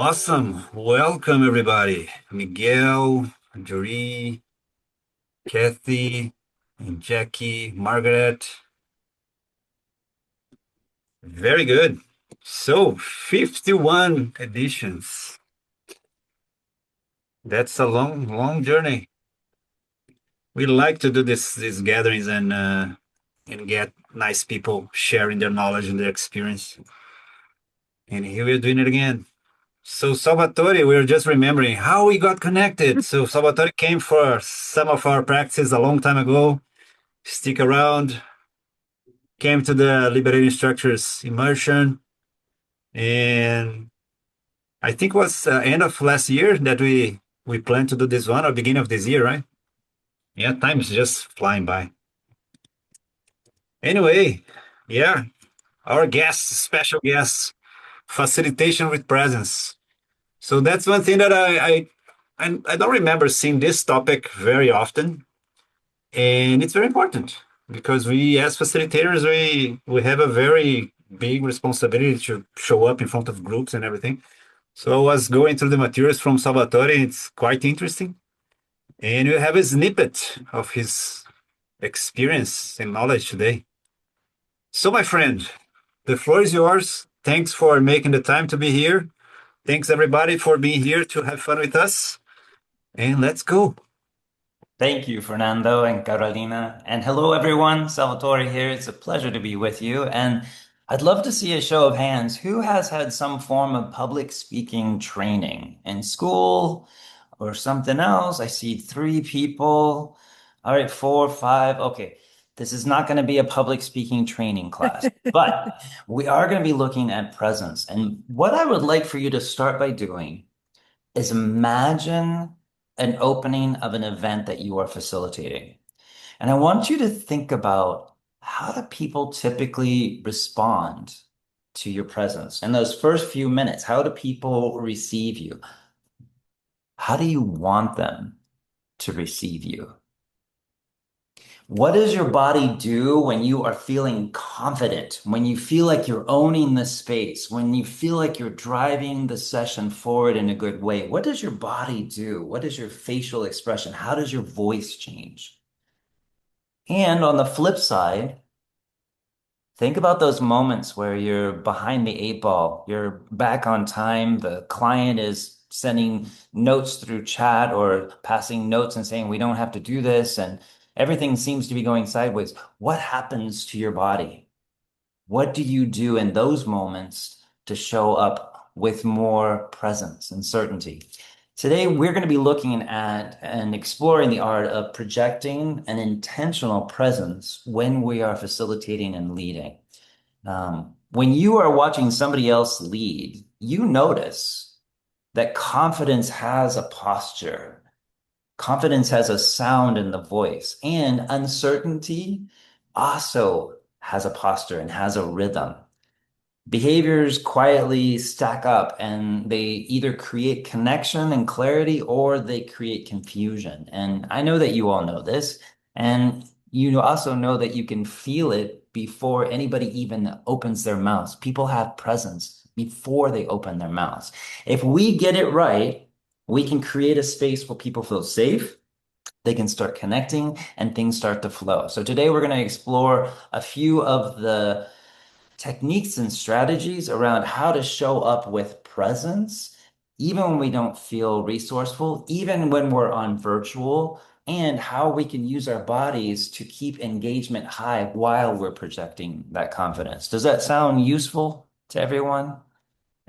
Awesome. Welcome, everybody. Miguel, Jory, Kathy, and Jackie, Margaret. Very good. So, 51 editions. That's a long, long journey. We like to do these gatherings and get nice people sharing their knowledge and their experience. And here we're doing it again. So, Salvatore, we were just remembering how we got connected. So, Salvatore came for some of our practices a long time ago. Stick around, came to the Liberating Structures immersion, and I think it was end of last year that we planned to do this one or beginning of this year, right? Yeah, time is just flying by. Anyway, yeah, our guest, special guest, facilitation with presence. So that's one thing that I don't remember seeing this topic very often, and it's very important because we as facilitators we have a very big responsibility to show up in front of groups and everything. So I was going through the materials from Salvatore. It's quite interesting, and you have a snippet of his experience and knowledge today. So my friend, the floor is yours. Thanks for making the time to be here. Thanks everybody for being here to have fun with us, and let's go. Thank you, Fernando and Carolina. And hello, everyone. Salvatore here. It's a pleasure to be with you. And I'd love to see a show of hands. Who has had some form of public speaking training in school or something else? I see three people. All right, four, five. Okay. This is not going to be a public speaking training class, but we are going to be looking at presence. And what I would like for you to start by doing is imagine an opening of an event that you are facilitating. And I want you to think about how do people typically respond to your presence in those first few minutes? How do people receive you? How do you want them to receive you? What does your body do when you are feeling confident, when you feel like you're owning the space, when you feel like you're driving the session forward in a good way? What does your body do? What is your facial expression? How does your voice change? And on the flip side, think about those moments where you're behind the eight ball, you're back on time, the client is sending notes through chat or passing notes and saying, we don't have to do this, and everything seems to be going sideways. What happens to your body? What do you do in those moments to show up with more presence and certainty? Today, we're going to be looking at and exploring the art of projecting an intentional presence when we are facilitating and leading. When you are watching somebody else lead, you notice that confidence has a posture, confidence has a sound in the voice, and uncertainty also has a posture and has a rhythm. Behaviors quietly stack up and they either create connection and clarity or they create confusion. And I know that you all know this. And you also know that you can feel it before anybody even opens their mouths. People have presence before they open their mouths. If we get it right, we can create a space where people feel safe. They can start connecting and things start to flow. So today we're going to explore a few of the techniques and strategies around how to show up with presence, even when we don't feel resourceful, even when we're on virtual, and how we can use our bodies to keep engagement high while we're projecting that confidence. Does that sound useful to everyone?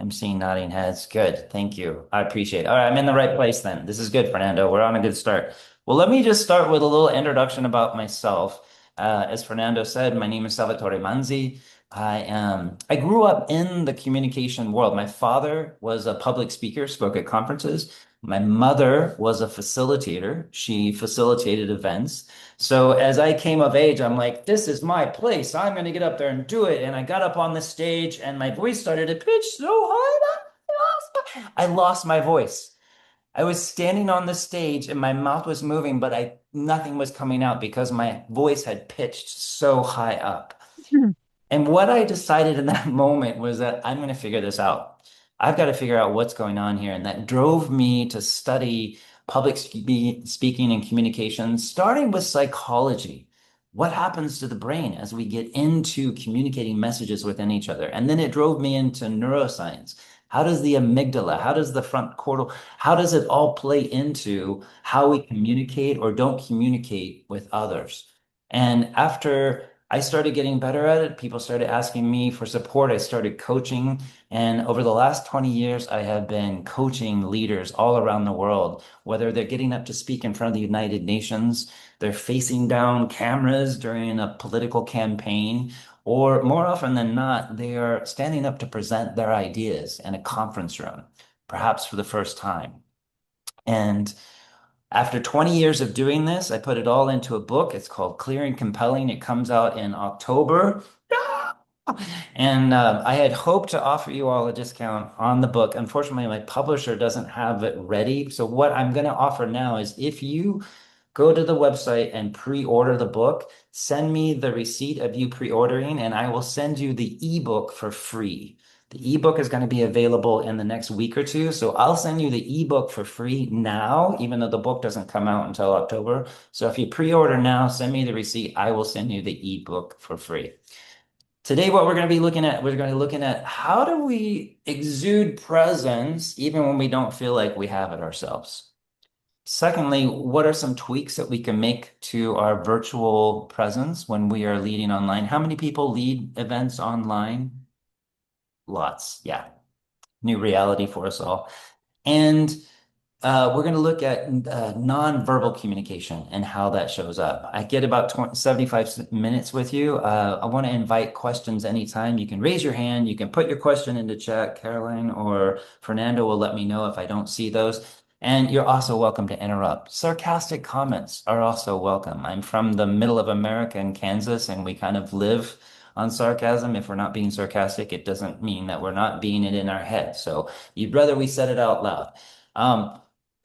I'm seeing nodding heads. Good. Thank you. I appreciate it. All right, I'm in the right place then. This is good, Fernando. We're on a good start. Well, let me just start with a little introduction about myself. As Fernando said, my name is Salvatore Manzi. I grew up in the communication world. My father was a public speaker, spoke at conferences. My mother was a facilitator. She facilitated events. So as I came of age, I'm like, this is my place. I'm going to get up there and do it. And I got up on the stage and my voice started to pitch so high that I lost my voice. I was standing on the stage and my mouth was moving, but nothing was coming out because my voice had pitched so high up. And what I decided in that moment was that I'm going to figure this out. I've got to figure out what's going on here. And that drove me to study speaking and communication, starting with psychology. What happens to the brain as we get into communicating messages within each other? And then it drove me into neuroscience. How does the amygdala, how does the front cortical, how does it all play into how we communicate or don't communicate with others? And after I started getting better at it, people started asking me for support. I started coaching. And over the last 20 years, I have been coaching leaders all around the world, whether they're getting up to speak in front of the United Nations, they're facing down cameras during a political campaign, or more often than not, they are standing up to present their ideas in a conference room, perhaps for the first time. And after 20 years of doing this, I put it all into a book. It's called Clear and Compelling. It comes out in October. And I had hoped to offer you all a discount on the book. Unfortunately, my publisher doesn't have it ready. So, what I'm going to offer now is if you go to the website and pre-order the book, send me the receipt of you pre-ordering, and I will send you the ebook for free. The ebook is going to be available in the next week or two. So I'll send you the ebook for free now, even though the book doesn't come out until October. So if you pre-order now, send me the receipt. I will send you the ebook for free. Today, what we're going to be looking at, we're going to be looking at how do we exude presence even when we don't feel like we have it ourselves. Secondly, what are some tweaks that we can make to our virtual presence when we are leading online? How many people lead events online? Lots. Yeah. New reality for us all. And we're going to look at nonverbal communication and how that shows up. I get about 75 minutes with you. I want to invite questions anytime. You can raise your hand. You can put your question into chat. Caroline or Fernando will let me know if I don't see those. And you're also welcome to interrupt. Sarcastic comments are also welcome. I'm from the middle of America in Kansas, and we kind of live on sarcasm. If we're not being sarcastic, it doesn't mean that we're not being it in our head. So you'd rather we said it out loud.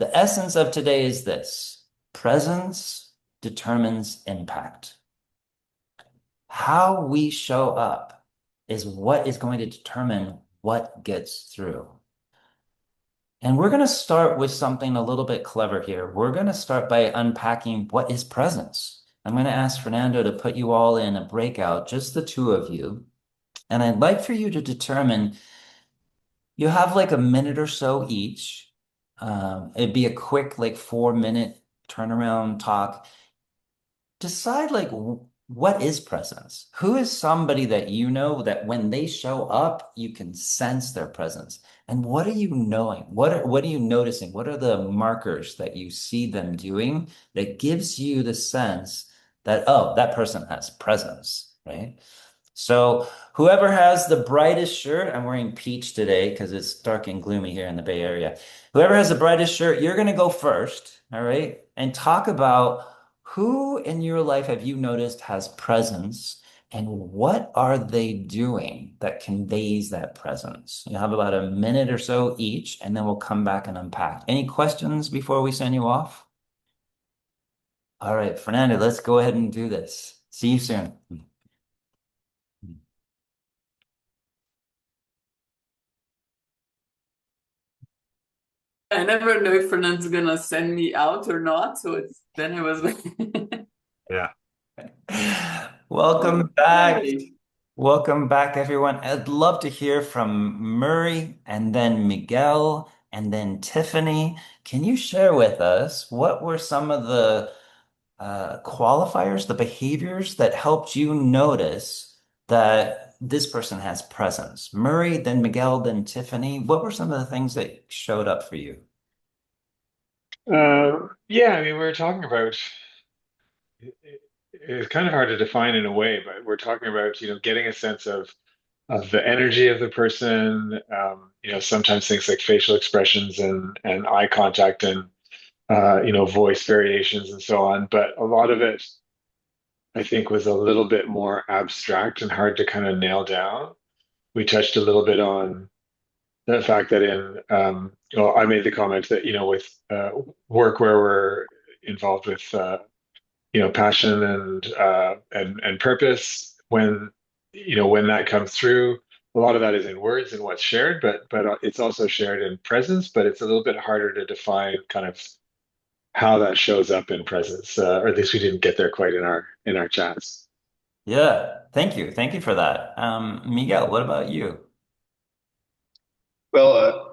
The essence of today is this: presence determines impact. How we show up is what is going to determine what gets through. And we're going to start with something a little bit clever here. We're going to start by unpacking what is presence. I'm going to ask Fernando to put you all in a breakout, just the two of you. And I'd like for you to determine, you have like a minute or so each. It'd be a quick, like 4 minute turnaround talk. Decide like what is presence? Who is somebody that you know that when they show up, you can sense their presence? And what are you knowing? What are you noticing? What are the markers that you see them doing that gives you the sense that, oh, that person has presence, right? So whoever has the brightest shirt, I'm wearing peach today because it's dark and gloomy here in the Bay Area. Whoever has the brightest shirt, you're going to go first, all right? And talk about who in your life have you noticed has presence and what are they doing that conveys that presence? You have about a minute or so each, and then we'll come back and unpack. Any questions before we send you off? All right, Fernando, let's go ahead and do this. See you soon. I never know if Fernando's gonna send me out or not. So it's then I was like, Yeah. Welcome back. okay. Welcome back, everyone. I'd love to hear from Murray and then Miguel and then Tiffany. Can you share with us what were some of the qualifiers, the behaviors that helped you notice that this person has presence? Murray, then Miguel, then Tiffany. What were some of the things that showed up for you? Yeah, I mean, we were talking about it's kind of hard to define in a way, but we're talking about, getting a sense of the energy of the person, sometimes things like facial expressions and eye contact and voice variations and so on. But a lot of it, I think, was a little bit more abstract and hard to kind of nail down. We touched a little bit on the fact that well, I made the comment that, with work where we're involved with passion and purpose, when that comes through, a lot of that is in words and what's shared, but it's also shared in presence, but it's a little bit harder to define kind of how that shows up in presence, or at least we didn't get there quite in our chats. Yeah, thank you. Thank you for that. Miguel, what about you? Well,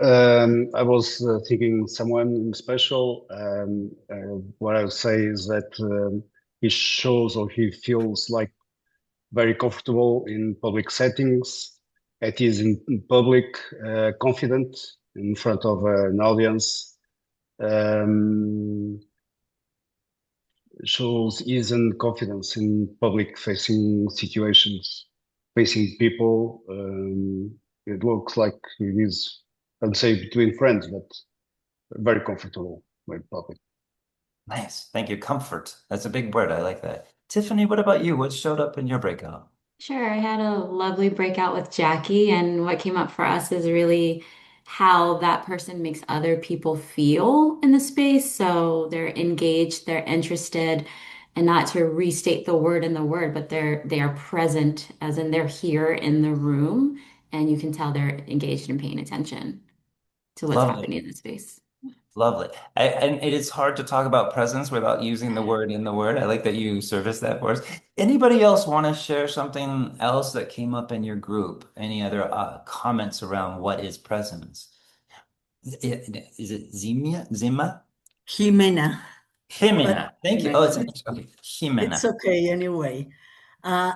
I was thinking someone special. What I would say is that he shows or he feels like very comfortable in public settings. That he is in public, confident in front of an audience. Um, Shows ease and confidence in public facing situations, facing people. It looks like it is, I'd say, between friends, but very comfortable with public. Nice. Thank you. Comfort. That's a big word. I like that. Tiffany, what about you? What showed up in your breakout? Sure, I had a lovely breakout with Jackie, and what came up for us is really how that person makes other people feel in the space. So they're engaged, they're interested, and not to restate the word in the word, but they are present, as in they're here in the room, and you can tell they're engaged and paying attention to what's Lovely. happening in the space. Lovely. And it is hard to talk about presence without using the word in the word. I like that you service that for us. Anybody else want to share something else that came up in your group? Any other comments around what is presence? Is it Zimia? Zima? Jimena, but Jimena. Thank you. Oh, it's it's, okay. it's Jimena. okay anyway. Uh,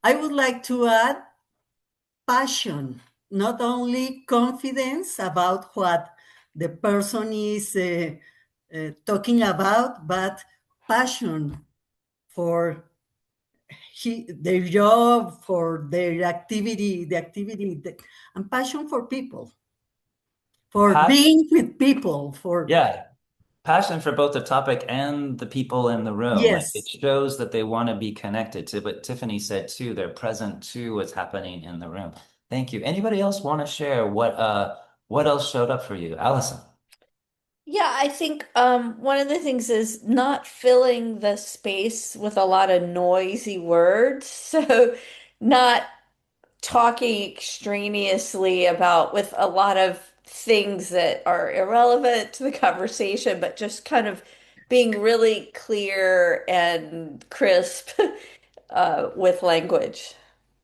I would like to add passion, not only confidence about what the person is talking about, but passion for their job, for their activity, and passion for people, for Passion. being with people, for, Yeah. Passion for both the topic and the people in the room. Like it yes. shows that they want to be connected to what Tiffany said too. They're present to what's happening in the room. Thank you. Anybody else want to share what else showed up for you? Allison. Yeah, I think one of the things is not filling the space with a lot of noisy words. So not talking extraneously about with a lot of things that are irrelevant to the conversation, but just kind of being really clear and crisp with language.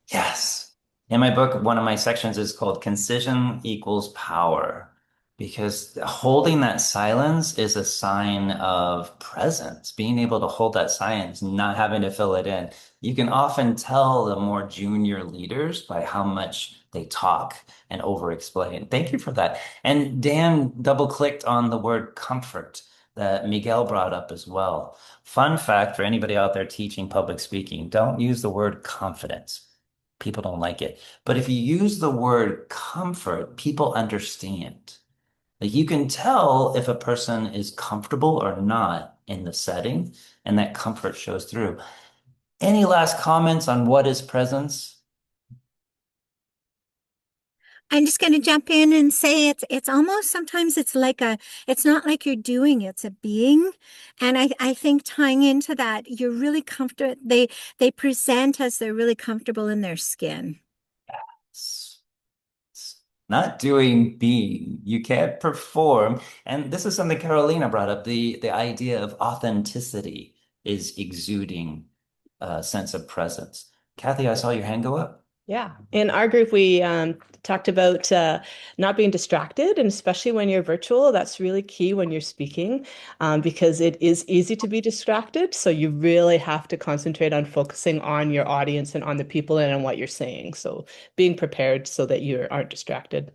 Yes. In my book, one of my sections is called Concision Equals Power, because holding that silence is a sign of presence, being able to hold that silence, not having to fill it in. You can often tell the more junior leaders by how much they talk and over explain. Thank you for that. And Dan double clicked on the word comfort that Miguel brought up as well. Fun fact for anybody out there teaching public speaking, don't use the word confidence. People don't like it. But if you use the word comfort, people understand. Like you can tell if a person is comfortable or not in the setting, and that comfort shows through. Any last comments on what is presence? I'm just going to jump in and say it's almost sometimes it's like it's not like you're doing, it's a being. And I think tying into that, you're really comfortable. They present as they're really comfortable in their skin. Not doing, being. You can't perform. And this is something Carolina brought up, the idea of authenticity is exuding a sense of presence. Kathy, I saw your hand go up. Yeah. In our group, we talked about not being distracted, and especially when you're virtual, that's really key when you're speaking, because it is easy to be distracted. So you really have to concentrate on focusing on your audience and on the people and on what you're saying. So being prepared so that you aren't distracted.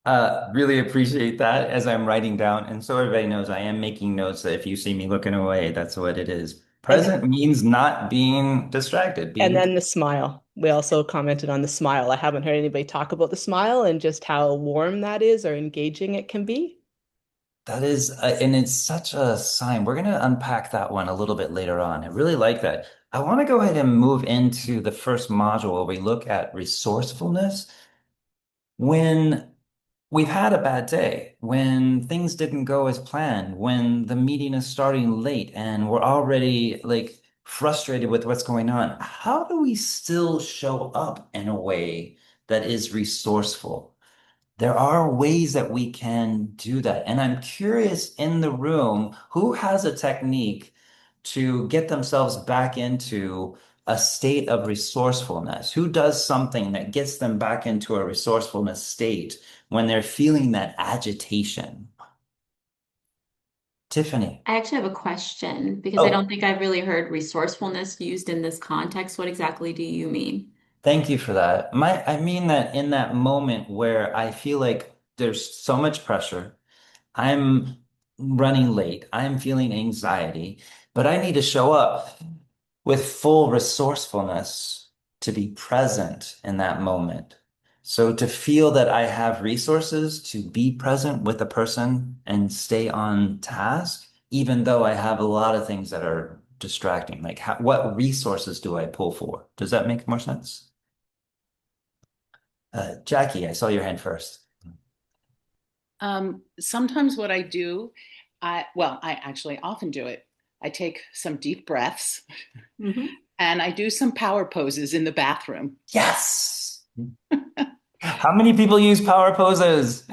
Really appreciate that as I'm writing down. And so everybody knows I am making notes that if you see me looking away, that's what it is. Present means not being distracted, And being then the smile. We also commented on the smile. I haven't heard anybody talk about the smile and just how warm that is or engaging it can be. that is, and it's such a sign. We're going to unpack that one a little bit later on. I really like that. I want to go ahead and move into the first module where we look at resourcefulness. When we've had a bad day, when things didn't go as planned, when the meeting is starting late and we're already like frustrated with what's going on, how do we still show up in a way that is resourceful. There are ways that we can do that. And I'm curious in the room, who has a technique to get themselves back into a state of resourcefulness? Who does something that gets them back into a resourcefulness state when they're feeling that agitation? Tiffany. I actually have a question because I Oh, don't think I've really heard resourcefulness used in this context. What exactly do you mean? thank you for that. I mean that in that moment where I feel like there's so much pressure, I'm running late, I'm feeling anxiety, but I need to show up with full resourcefulness to be present in that moment. So to feel that I have resources to be present with a person and stay on task, even though I have a lot of things that are distracting. Like what resources do I pull for? Does that make more sense? Jackie, I saw your hand first. Sometimes what I do, I actually often do it. I take some deep breaths and I do some power poses in the bathroom. Yes. How many people use power poses?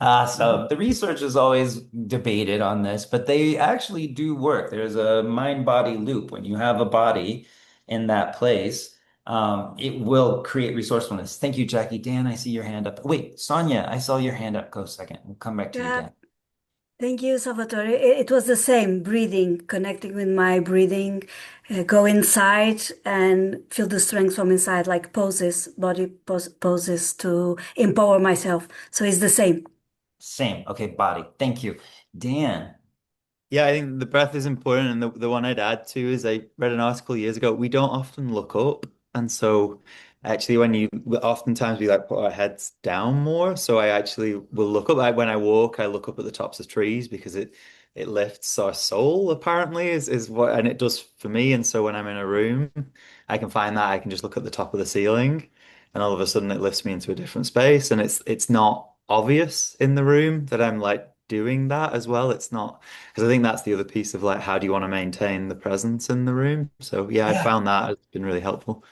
So the research is always debated on this, but they actually do work. There's a mind-body loop. When you have a body in that place, it will create resourcefulness. Thank you, Jackie. Dan, I see your hand up. Wait, Sonia, I saw your hand up. Go a second. We'll come back to you, Yeah, Dan. thank you, Salvatore. It was the same, breathing, connecting with my breathing, go inside and feel the strength from inside, like poses, poses to empower myself. So it's the same. Same. Okay, body. Thank you. Dan. Yeah, I think the breath is important. And the one I'd add to is I read an article years ago. We don't often look up. And so actually oftentimes we like put our heads down more. So I actually will look up. When I walk, I look up at the tops of trees because it lifts our soul, apparently, is what, and it does for me. And so when I'm in a room, I can find that I can just look at the top of the ceiling and all of a sudden it lifts me into a different space. And it's not obvious in the room that I'm like doing that as well. It's not because I think that's the other piece of like, how do you want to maintain the presence in the room? So yeah, I Yeah. found that has been really helpful.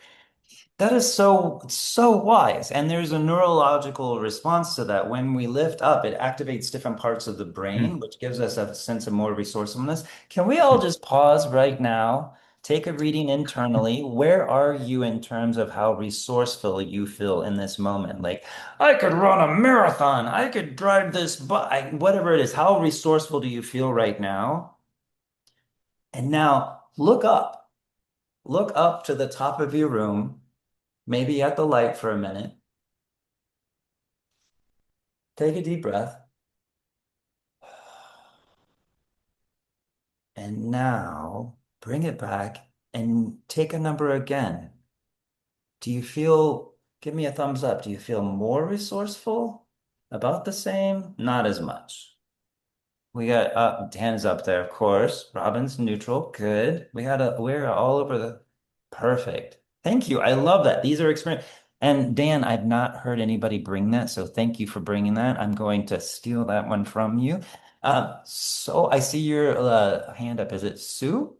That is so wise. And there's a neurological response to that. When we lift up, it activates different parts of the brain, which gives us a sense of more resourcefulness. Can we all just pause right now, take a reading internally? Where are you in terms of how resourceful you feel in this moment? Like, I could run a marathon, I could drive this bike, whatever it is. How resourceful do you feel right now? And now look up. Look up to the top of your room, maybe at the light for a minute. Take a deep breath. And now bring it back and take a number again. Give me a thumbs up. Do you feel more resourceful? About the same? Not as much. We got hands up there, of course. Robin's neutral. Good. We're all over the perfect. Thank you. I love that. These are experience. And Dan, I've not heard anybody bring that, so thank you for bringing that. I'm going to steal that one from you. So I see your hand up. Is it Sue?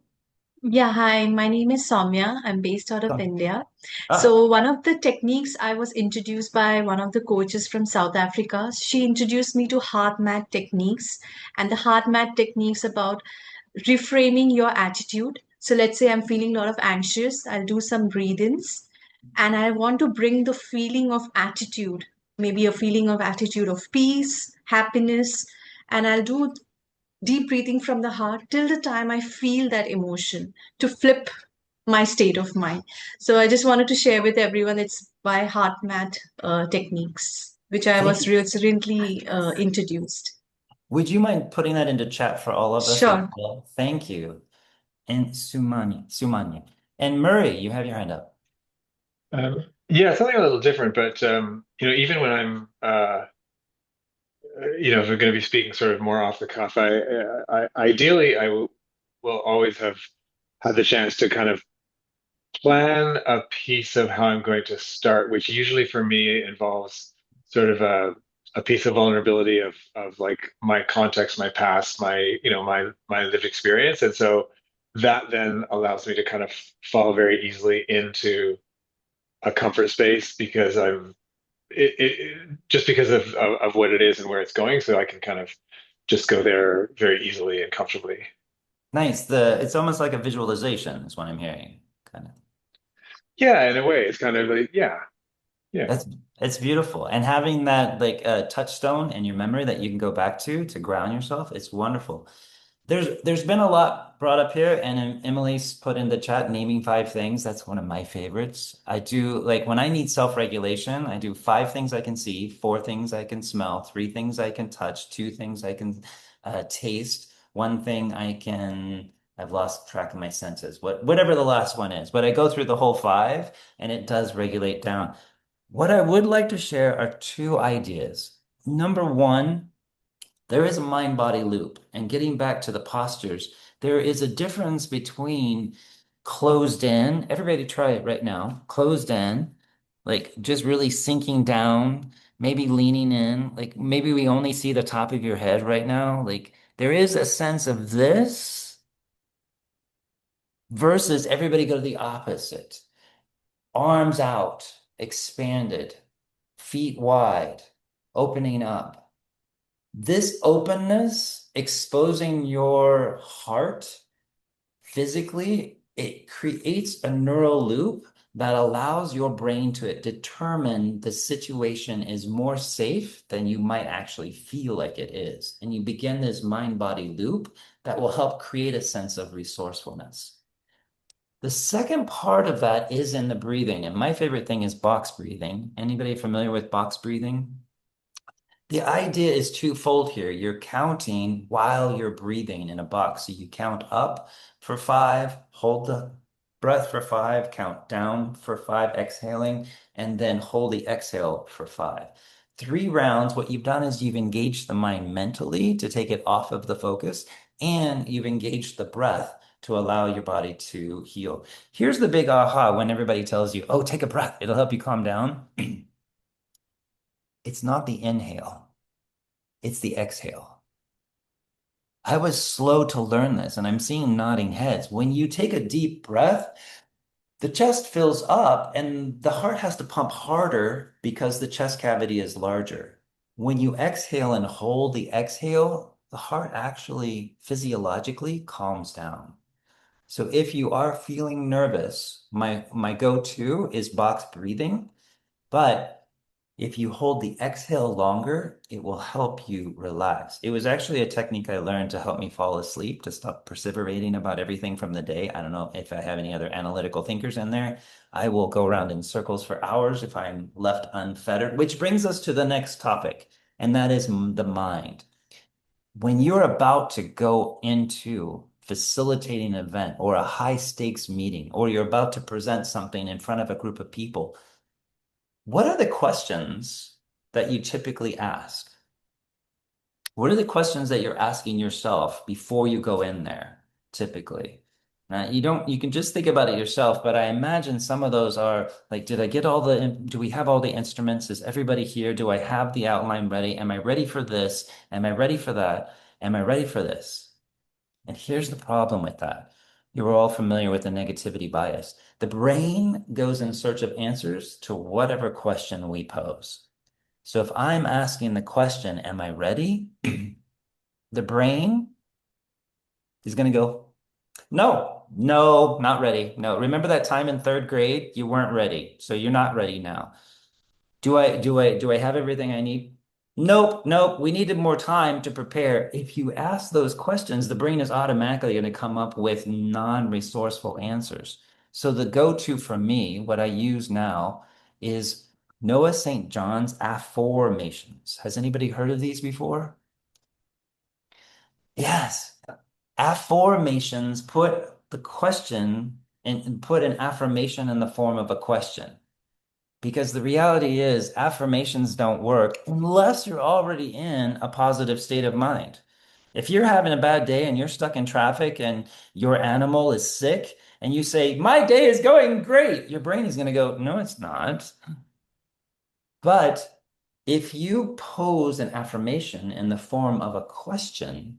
Yeah, hi, my name is Soumya. I'm based out of Oh. India. Ah, So, one of the techniques I was introduced by one of the coaches from South Africa. She introduced me to heart mat techniques, and the heart mat techniques about reframing your attitude. So, let's say I'm feeling a lot of anxious, I'll do some breathe-ins, and I want to bring the feeling of attitude, maybe a feeling of attitude of peace, happiness, and I'll do deep breathing from the heart till the time I feel that emotion to flip my state of mind. So I just wanted to share with everyone it's by heart mat techniques, which I thank was you. recently introduced. Would you mind putting that into chat for all of us as Sure. well? Thank you. And Sumanya. And Murray, you have your hand up. Yeah, something a little different, but even when I'm if I'm going to be speaking sort of more off the cuff, ideally will always have had the chance to kind of plan a piece of how I'm going to start, which usually for me involves sort of a piece of vulnerability of like my context, my past, my lived experience, and so that then allows me to kind of fall very easily into a comfort space because just because of what it is and where it's going, so I can kind of just go there very easily and comfortably. Nice. It's almost like a visualization is what I'm hearing, kind of. Yeah, in a way, it's kind of like, yeah, yeah. That's it's beautiful. And having that like touchstone in your memory that you can go back to ground yourself, it's wonderful. There's been a lot brought up here, and Emily's put in the chat naming five things. That's one of my favorites. I do like when I need self-regulation, I do five things I can see, four things I can smell, three things I can touch, two things I can taste, one thing I can. I've lost track of my senses. Whatever the last one is, but I go through the whole five, and it does regulate down. What I would like to share are two ideas. Number one, there is a mind-body loop. And getting back to the postures, there is a difference between closed in. Everybody try it right now. Closed in, like just really sinking down, maybe leaning in, like maybe we only see the top of your head right now. Like there is a sense of this versus everybody go to the opposite. Arms out, expanded, feet wide, opening up. This openness, exposing your heart physically, it creates a neural loop that allows your brain to determine the situation is more safe than you might actually feel like it is. And you begin this mind-body loop that will help create a sense of resourcefulness. The second part of that is in the breathing. And my favorite thing is box breathing. Anybody familiar with box breathing? The idea is twofold here. You're counting while you're breathing in a box. So you count up for 5, hold the breath for 5, count down for 5, exhaling, and then hold the exhale for 5. 3 rounds, what you've done is you've engaged the mind mentally to take it off of the focus, and you've engaged the breath to allow your body to heal. Here's the big aha when everybody tells you, oh, take a breath, it'll help you calm down. It's not the inhale, it's the exhale. I was slow to learn this, and I'm seeing nodding heads. When you take a deep breath, the chest fills up and the heart has to pump harder because the chest cavity is larger. When you exhale and hold the exhale, the heart actually physiologically calms down. So if you are feeling nervous, my go-to is box breathing, but if you hold the exhale longer, it will help you relax. It was actually a technique I learned to help me fall asleep, to stop perseverating about everything from the day. I don't know if I have any other analytical thinkers in there. I will go around in circles for hours if I'm left unfettered, which brings us to the next topic, and that is the mind. When you're about to go into facilitating an event or a high stakes meeting, or you're about to present something in front of a group of people, what are the questions that you typically ask? What are the questions that you're asking yourself before you go in there, typically? You can just think about it yourself, but I imagine some of those are like, do we have all the instruments? Is everybody here? Do I have the outline ready? Am I ready for this? Am I ready for that? Am I ready for this? And here's the problem with that. You're all familiar with the negativity bias. The brain goes in search of answers to whatever question we pose. So if I'm asking the question, am I ready? The brain is going to go, no, not ready. No, remember that time in 3rd grade? You weren't ready. So you're not ready now. Do I have everything I need? Nope. We needed more time to prepare. If you ask those questions, the brain is automatically going to come up with non-resourceful answers. So the go-to for me, what I use now, is Noah St. John's affirmations. Has anybody heard of these before? Yes. Affirmations put the question and put an affirmation in the form of a question. Because the reality is affirmations don't work unless you're already in a positive state of mind. If you're having a bad day and you're stuck in traffic and your animal is sick and you say, my day is going great, your brain is going to go, no, it's not. But if you pose an affirmation in the form of a question,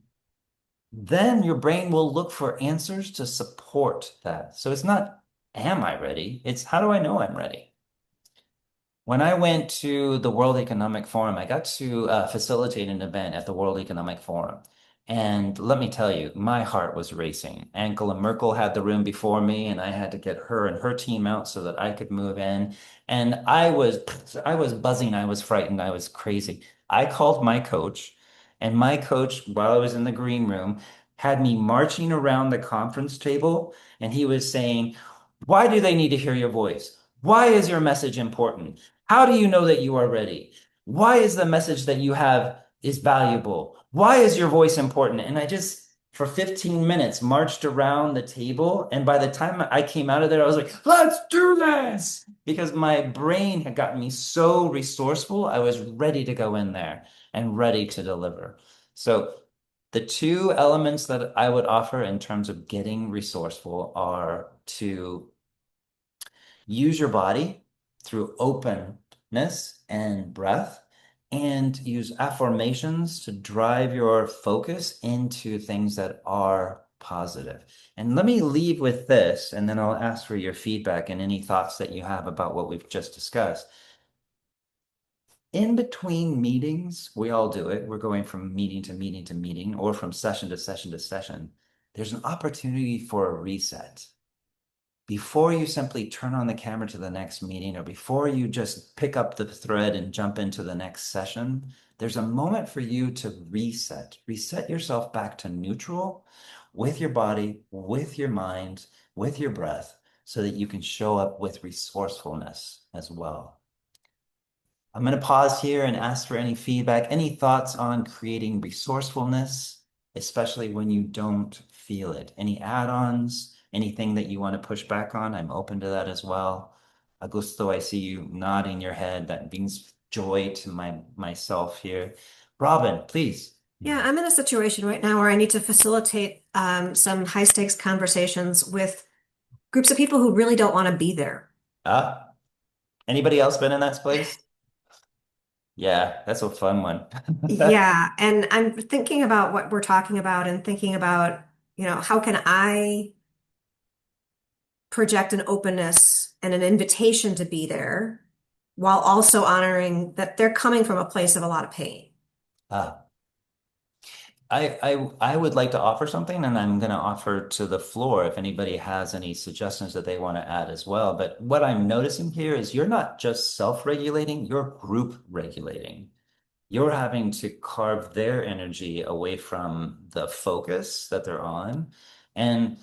then your brain will look for answers to support that. So it's not, am I ready? It's how do I know I'm ready? When I went to the World Economic Forum, I got to facilitate an event at the World Economic Forum. And let me tell you, my heart was racing. Angela Merkel had the room before me, and I had to get her and her team out so that I could move in. And I was buzzing, I was frightened, I was crazy. I called my coach, and my coach, while I was in the green room, had me marching around the conference table, and he was saying, "Why do they need to hear your voice? Why is your message important? How do you know that you are ready? Why is the message that you have is valuable? Why is your voice important?" And I just, for 15 minutes, marched around the table. And by the time I came out of there, I was like, let's do this. Because my brain had gotten me so resourceful. I was ready to go in there and ready to deliver. So the two elements that I would offer in terms of getting resourceful are to use your body through openness and breath, and use affirmations to drive your focus into things that are positive. And let me leave with this, and then I'll ask for your feedback and any thoughts that you have about what we've just discussed. In between meetings, we all do it. We're going from meeting to meeting to meeting, or from session to session to session. There's an opportunity for a reset before you simply turn on the camera to the next meeting, or before you just pick up the thread and jump into the next session. There's a moment for you to reset yourself back to neutral with your body, with your mind, with your breath, so that you can show up with resourcefulness as well. I'm going to pause here and ask for any feedback, any thoughts on creating resourcefulness, especially when you don't feel it. Any add-ons, anything that you want to push back on? I'm open to that as well. Augusto, I see you nodding your head. That brings joy to myself here. Robin, please. Yeah, I'm in a situation right now where I need to facilitate some high stakes conversations with groups of people who really don't want to be there. Anybody else been in that place? Yeah, that's a fun one. Yeah, and I'm thinking about what we're talking about and thinking about, how can I project an openness and an invitation to be there while also honoring that they're coming from a place of a lot of pain. I would like to offer something, and I'm going to offer to the floor if anybody has any suggestions that they want to add as well. But what I'm noticing here is you're not just self-regulating, you're group regulating. You're having to carve their energy away from the focus that they're on. And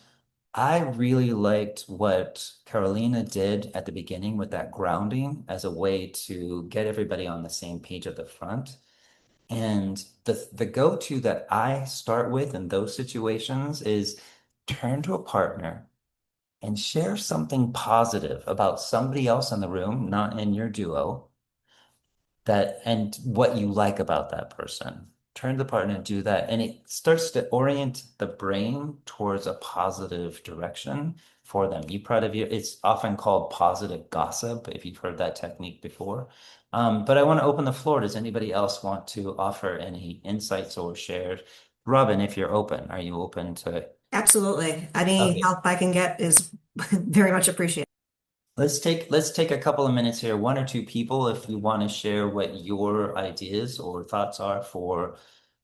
I really liked what Carolina did at the beginning with that grounding as a way to get everybody on the same page at the front. And the go-to that I start with in those situations is turn to a partner and share something positive about somebody else in the room, not in your duo, and what you like about that person. Turn to the partner and do that. And it starts to orient the brain towards a positive direction for them. It's often called positive gossip, if you've heard that technique before. But I want to open the floor. Does anybody else want to offer any insights or shares? Robin, if you're open, are you open to? Absolutely. Any help I can get is very much appreciated. Let's take a couple of minutes here, one or two people, if you want to share what your ideas or thoughts are for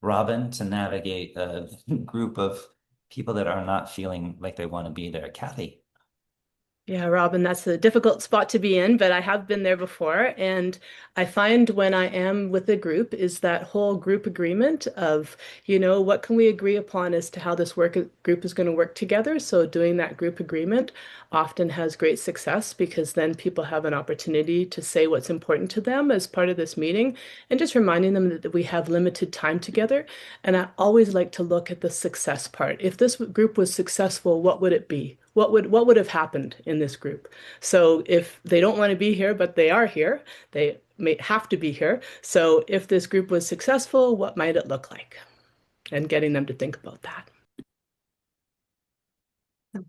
Robin to navigate a group of people that are not feeling like they want to be there. Kathy. Yeah, Robin, that's a difficult spot to be in, but I have been there before. And I find when I am with a group is that whole group agreement of, what can we agree upon as to how this group is going to work together? So doing that group agreement often has great success because then people have an opportunity to say what's important to them as part of this meeting and just reminding them that we have limited time together. And I always like to look at the success part. If this group was successful, what would it be? What would have happened in this group? So if they don't want to be here, but they are here, they may have to be here. So if this group was successful, what might it look like? And getting them to think about that.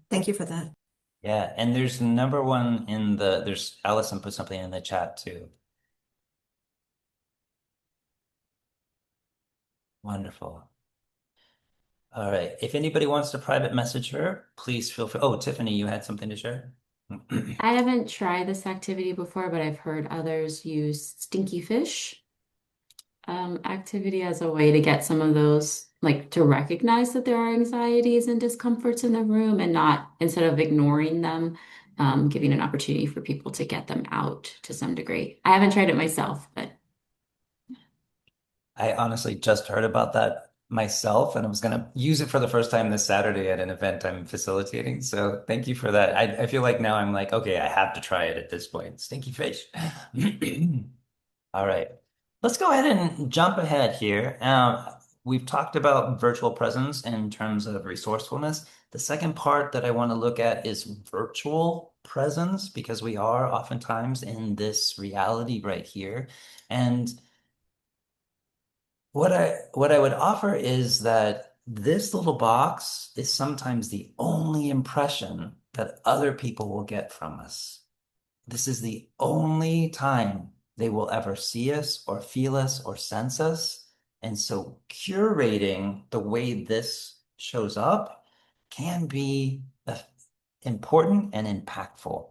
Thank you for that. Yeah, and there's there's Allison put something in the chat too. Wonderful. All right. If anybody wants to private message her, please feel free. Oh, Tiffany, you had something to share? I haven't tried this activity before, but I've heard others use stinky fish activity as a way to get some of those, like to recognize that there are anxieties and discomforts in the room and not, instead of ignoring them, giving an opportunity for people to get them out to some degree. I haven't tried it myself, but I honestly just heard about that myself, and I was going to use it for the first time this Saturday at an event I'm facilitating. So thank you for that. I feel like now I'm like, okay, I have to try it at this point. Stinky fish. All right. Let's go ahead and jump ahead here. We've talked about virtual presence in terms of resourcefulness. The second part that I want to look at is virtual presence because we are oftentimes in this reality right here. And what I would offer is that this little box is sometimes the only impression that other people will get from us. This is the only time they will ever see us or feel us or sense us. And so curating the way this shows up can be important and impactful.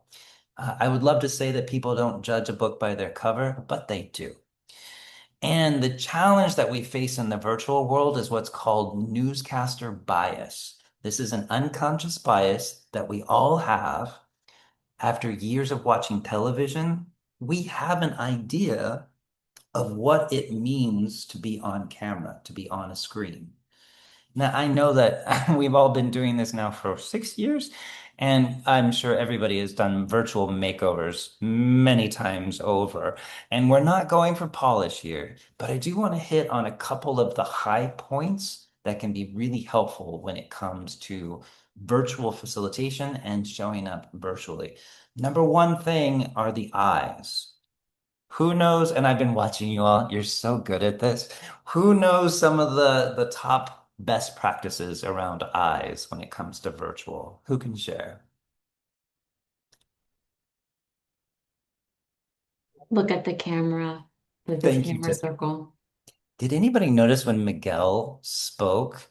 I would love to say that people don't judge a book by their cover, but they do. And the challenge that we face in the virtual world is what's called newscaster bias. This is an unconscious bias that we all have. After years of watching television, we have an idea of what it means to be on camera, to be on a screen. Now, I know that we've all been doing this now for 6 years, and I'm sure everybody has done virtual makeovers many times over. And we're not going for polish here, but I do want to hit on a couple of the high points that can be really helpful when it comes to virtual facilitation and showing up virtually. Number one thing are the eyes. Who knows? And I've been watching you all. You're so good at this. Who knows some of the top best practices around eyes when it comes to virtual? Who can share? look at the camera, like this Thank you, camera Tiff. circle. Did anybody notice when Miguel spoke,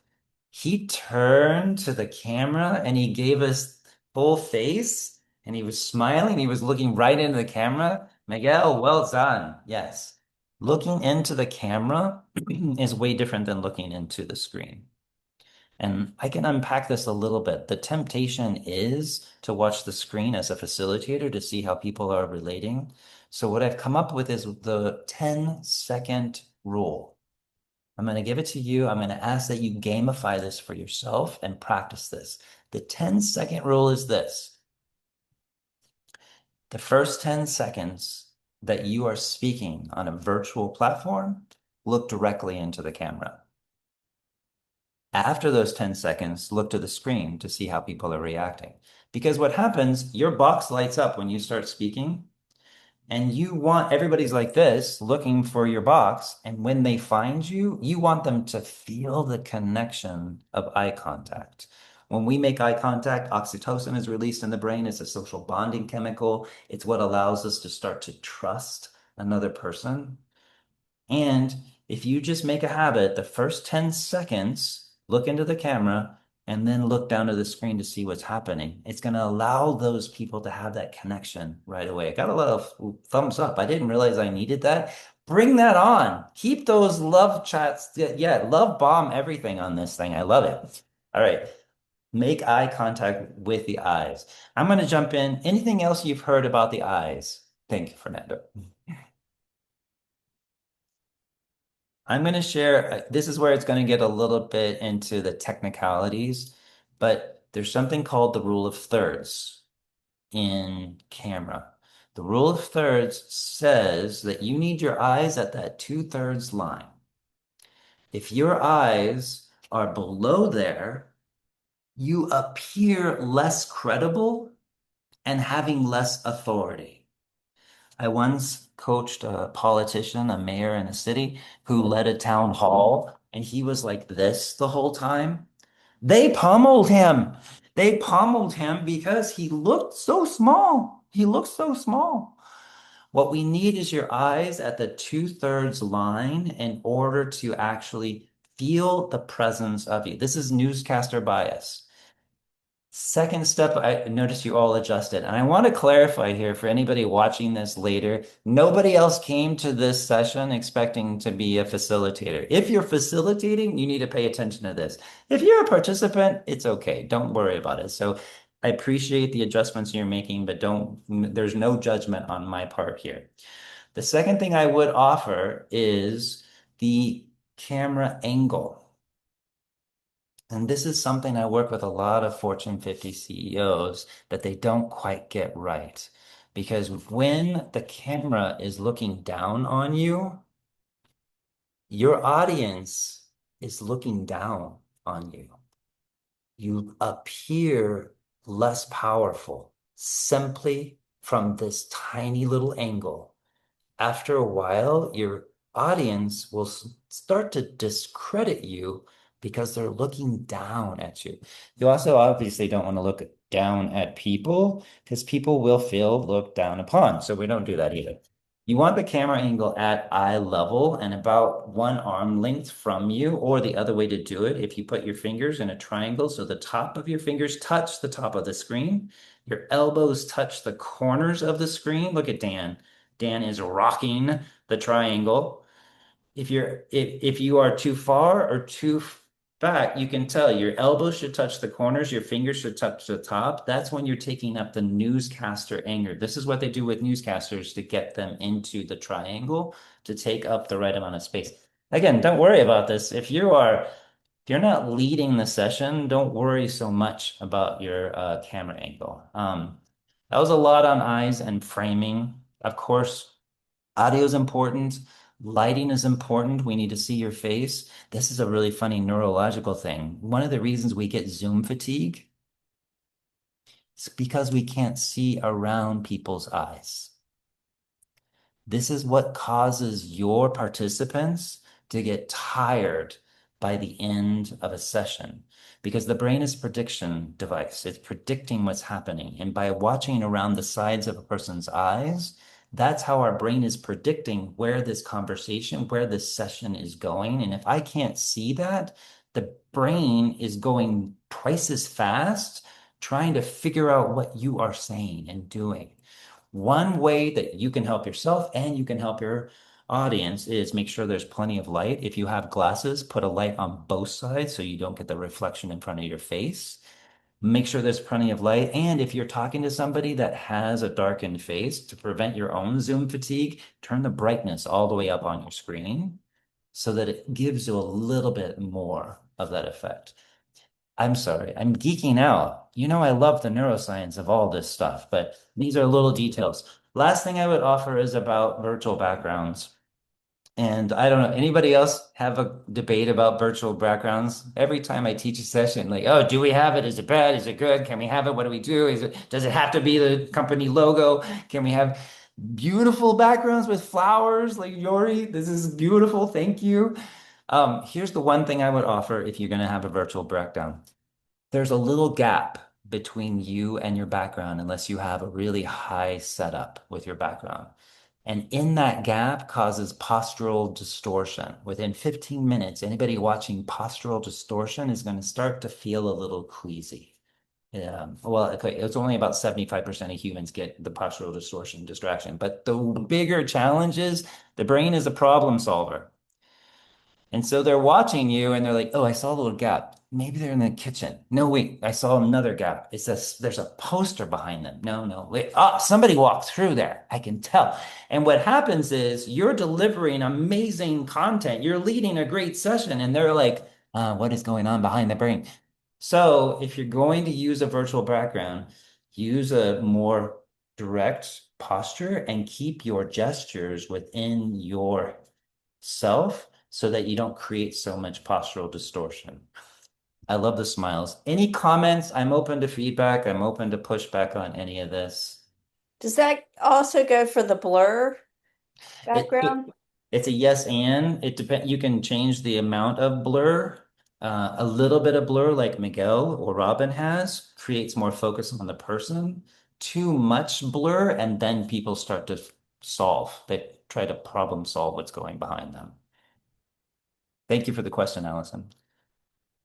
he turned to the camera and he gave us full face and he was smiling. He was looking right into the camera. Miguel, well done. Yes. Looking into the camera is way different than looking into the screen. And I can unpack this a little bit. The temptation is to watch the screen as a facilitator to see how people are relating. So what I've come up with is the 10-second rule. I'm going to give it to you. I'm going to ask that you gamify this for yourself and practice this. The 10-second rule is this. The first 10 seconds that you are speaking on a virtual platform, look directly into the camera. After those 10 seconds, look to the screen to see how people are reacting. Because what happens, your box lights up when you start speaking, and you want everybody's like this, looking for your box. And when they find you, you want them to feel the connection of eye contact. When we make eye contact, oxytocin is released in the brain. It's a social bonding chemical. It's what allows us to start to trust another person. And if you just make a habit, the first 10 seconds, look into the camera and then look down to the screen to see what's happening. It's going to allow those people to have that connection right away. I got a lot of thumbs up. I didn't realize I needed that. Bring that on. Keep those love chats. Yeah, love bomb everything on this thing. I love it. All right. Make eye contact with the eyes. I'm going to jump in. Anything else you've heard about the eyes? Thank you, Fernando. I'm going to share, this is where it's going to get a little bit into the technicalities, but there's something called the rule of thirds in camera. The rule of thirds says that you need your eyes at that 2/3 line. If your eyes are below there, you appear less credible and having less authority. I once coached a politician, a mayor in a city, who led a town hall, and he was like this the whole time. They pummeled him. They pummeled him because he looked so small. He looked so small. What we need is your eyes at the 2/3 line in order to actually feel the presence of you. This is newscaster bias. Second step, I noticed you all adjusted. And I want to clarify here for anybody watching this later, nobody else came to this session expecting to be a facilitator. If you're facilitating, you need to pay attention to this. If you're a participant, it's okay. Don't worry about it. So I appreciate the adjustments you're making, but there's no judgment on my part here. The second thing I would offer is the camera angle. And this is something I work with a lot of Fortune 50 CEOs that they don't quite get right. Because when the camera is looking down on you, your audience is looking down on you. You appear less powerful simply from this tiny little angle. After a while, your audience will start to discredit you because they're looking down at you. You also obviously don't want to look down at people because people will feel looked down upon. So we don't do that either. You want the camera angle at eye level and about one arm length from you, or the other way to do it, if you put your fingers in a triangle, so the top of your fingers touch the top of the screen, your elbows touch the corners of the screen. Look at Dan. Dan is rocking the triangle. If you are too far or too back, you can tell your elbows should touch the corners, your fingers should touch the top. That's when you're taking up the newscaster anger. This is what they do with newscasters to get them into the triangle to take up the right amount of space. Again, don't worry about this. If you're not leading the session, don't worry so much about your camera angle. That was a lot on eyes and framing. Of course, audio is important. Lighting is important. We need to see your face. This is a really funny neurological thing. One of the reasons we get Zoom fatigue is because we can't see around people's eyes. This is what causes your participants to get tired by the end of a session because the brain is a prediction device. It's predicting what's happening. And by watching around the sides of a person's eyes, that's how our brain is predicting where this conversation, where this session is going. And if I can't see that, the brain is going twice as fast trying to figure out what you are saying and doing. One way that you can help yourself and you can help your audience is make sure there's plenty of light. If you have glasses, put a light on both sides so you don't get the reflection in front of your face. Make sure there's plenty of light. And if you're talking to somebody that has a darkened face, to prevent your own Zoom fatigue, turn the brightness all the way up on your screen so that it gives you a little bit more of that effect. I'm sorry, I'm geeking out. You know, I love the neuroscience of all this stuff, but these are little details. Last thing I would offer is about virtual backgrounds. And I don't know, anybody else have a debate about virtual backgrounds? Every time I teach a session, like, oh, do we have it? Is it bad? Is it good? Can we have it? What do we do? Does it have to be the company logo? Can we have beautiful backgrounds with flowers like Yori? This is beautiful. Thank you. Here's the one thing I would offer if you're going to have a virtual background. There's a little gap between you and your background unless you have a really high setup with your background. And in that gap causes postural distortion. Within 15 minutes, anybody watching postural distortion is going to start to feel a little queasy. Well, okay, it's only about 75% of humans get the postural distortion distraction. But the bigger challenge is the brain is a problem solver. And so they're watching you and they're like, oh, I saw a little gap. Maybe they're in the kitchen. No, wait, I saw another gap. There's a poster behind them. No, wait. Oh, somebody walked through there. I can tell. And what happens is you're delivering amazing content. You're leading a great session and they're like, what is going on behind the brain? So if you're going to use a virtual background, use a more direct posture and keep your gestures within yourself so that you don't create so much postural distortion. I love the smiles. Any comments? I'm open to feedback. I'm open to pushback on any of this. Does that also go for the blur background? It's a yes and. It depends. You can change the amount of blur. A little bit of blur, like Miguel or Robin has, creates more focus on the person. Too much blur, and then people start to solve. They try to problem solve what's going behind them. Thank you for the question, Allison.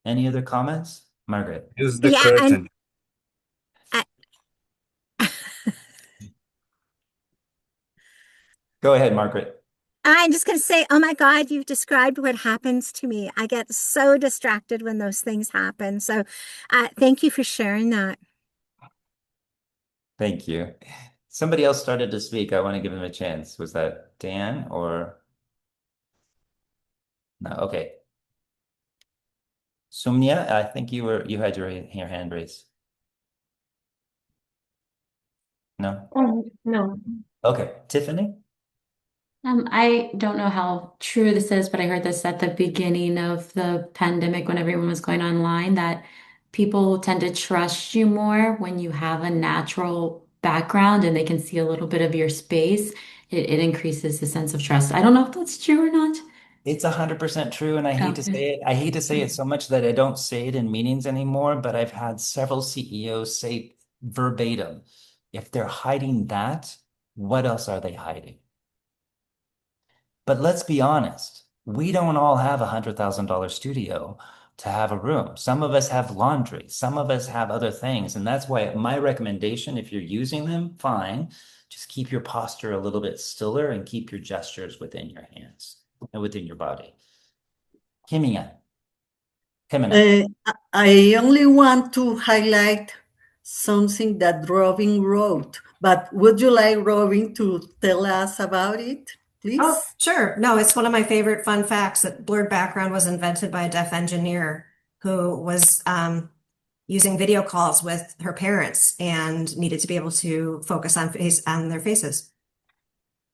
Any other comments? Margaret. Use the curtain. Go ahead, Margaret. I'm just going to say, oh my God, you've described what happens to me. I get so distracted when those things happen. So thank you for sharing that. Thank you. Somebody else started to speak. I want to give them a chance. Was that Dan or no? Okay. Sumnia, I think you had your hand raised. No? No. Okay. Tiffany? I don't know how true this is, but I heard this at the beginning of the pandemic when everyone was going online, that people tend to trust you more when you have a natural background and they can see a little bit of your space. It increases the sense of trust. I don't know if that's true or not. It's 100% true, and I hate to Okay. say it. I hate to say it so much that I don't say it in meetings anymore, but I've had several CEOs say verbatim, if they're hiding that, what else are they hiding? But let's be honest, we don't all have a $100,000 studio to have a room. Some of us have laundry, some of us have other things. And that's why my recommendation, if you're using them, fine, just keep your posture a little bit stiller and keep your gestures within your hands and within your body. Himina. I only want to highlight something that Robin wrote, but would you like Robin to tell us about it, please? Oh, sure. No, it's one of my favorite fun facts that blurred background was invented by a deaf engineer who was using video calls with her parents and needed to be able to focus on their faces.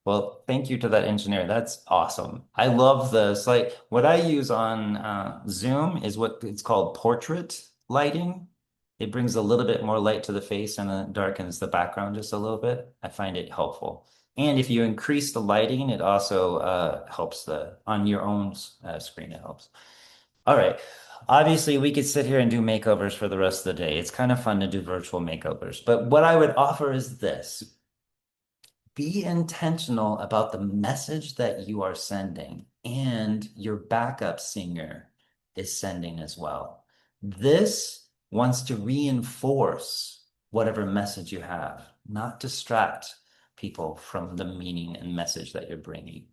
Well, thank you to that engineer. That's awesome. I love this. Like what I use on Zoom is what it's called portrait lighting. It brings a little bit more light to the face and it darkens the background just a little bit. I find it helpful. And if you increase the lighting, it also helps on your own screen. It helps. All right. Obviously, we could sit here and do makeovers for the rest of the day. It's kind of fun to do virtual makeovers. But what I would offer is this. Be intentional about the message that you are sending and your backup singer is sending as well. This wants to reinforce whatever message you have, not distract people from the meaning and message that you're bringing.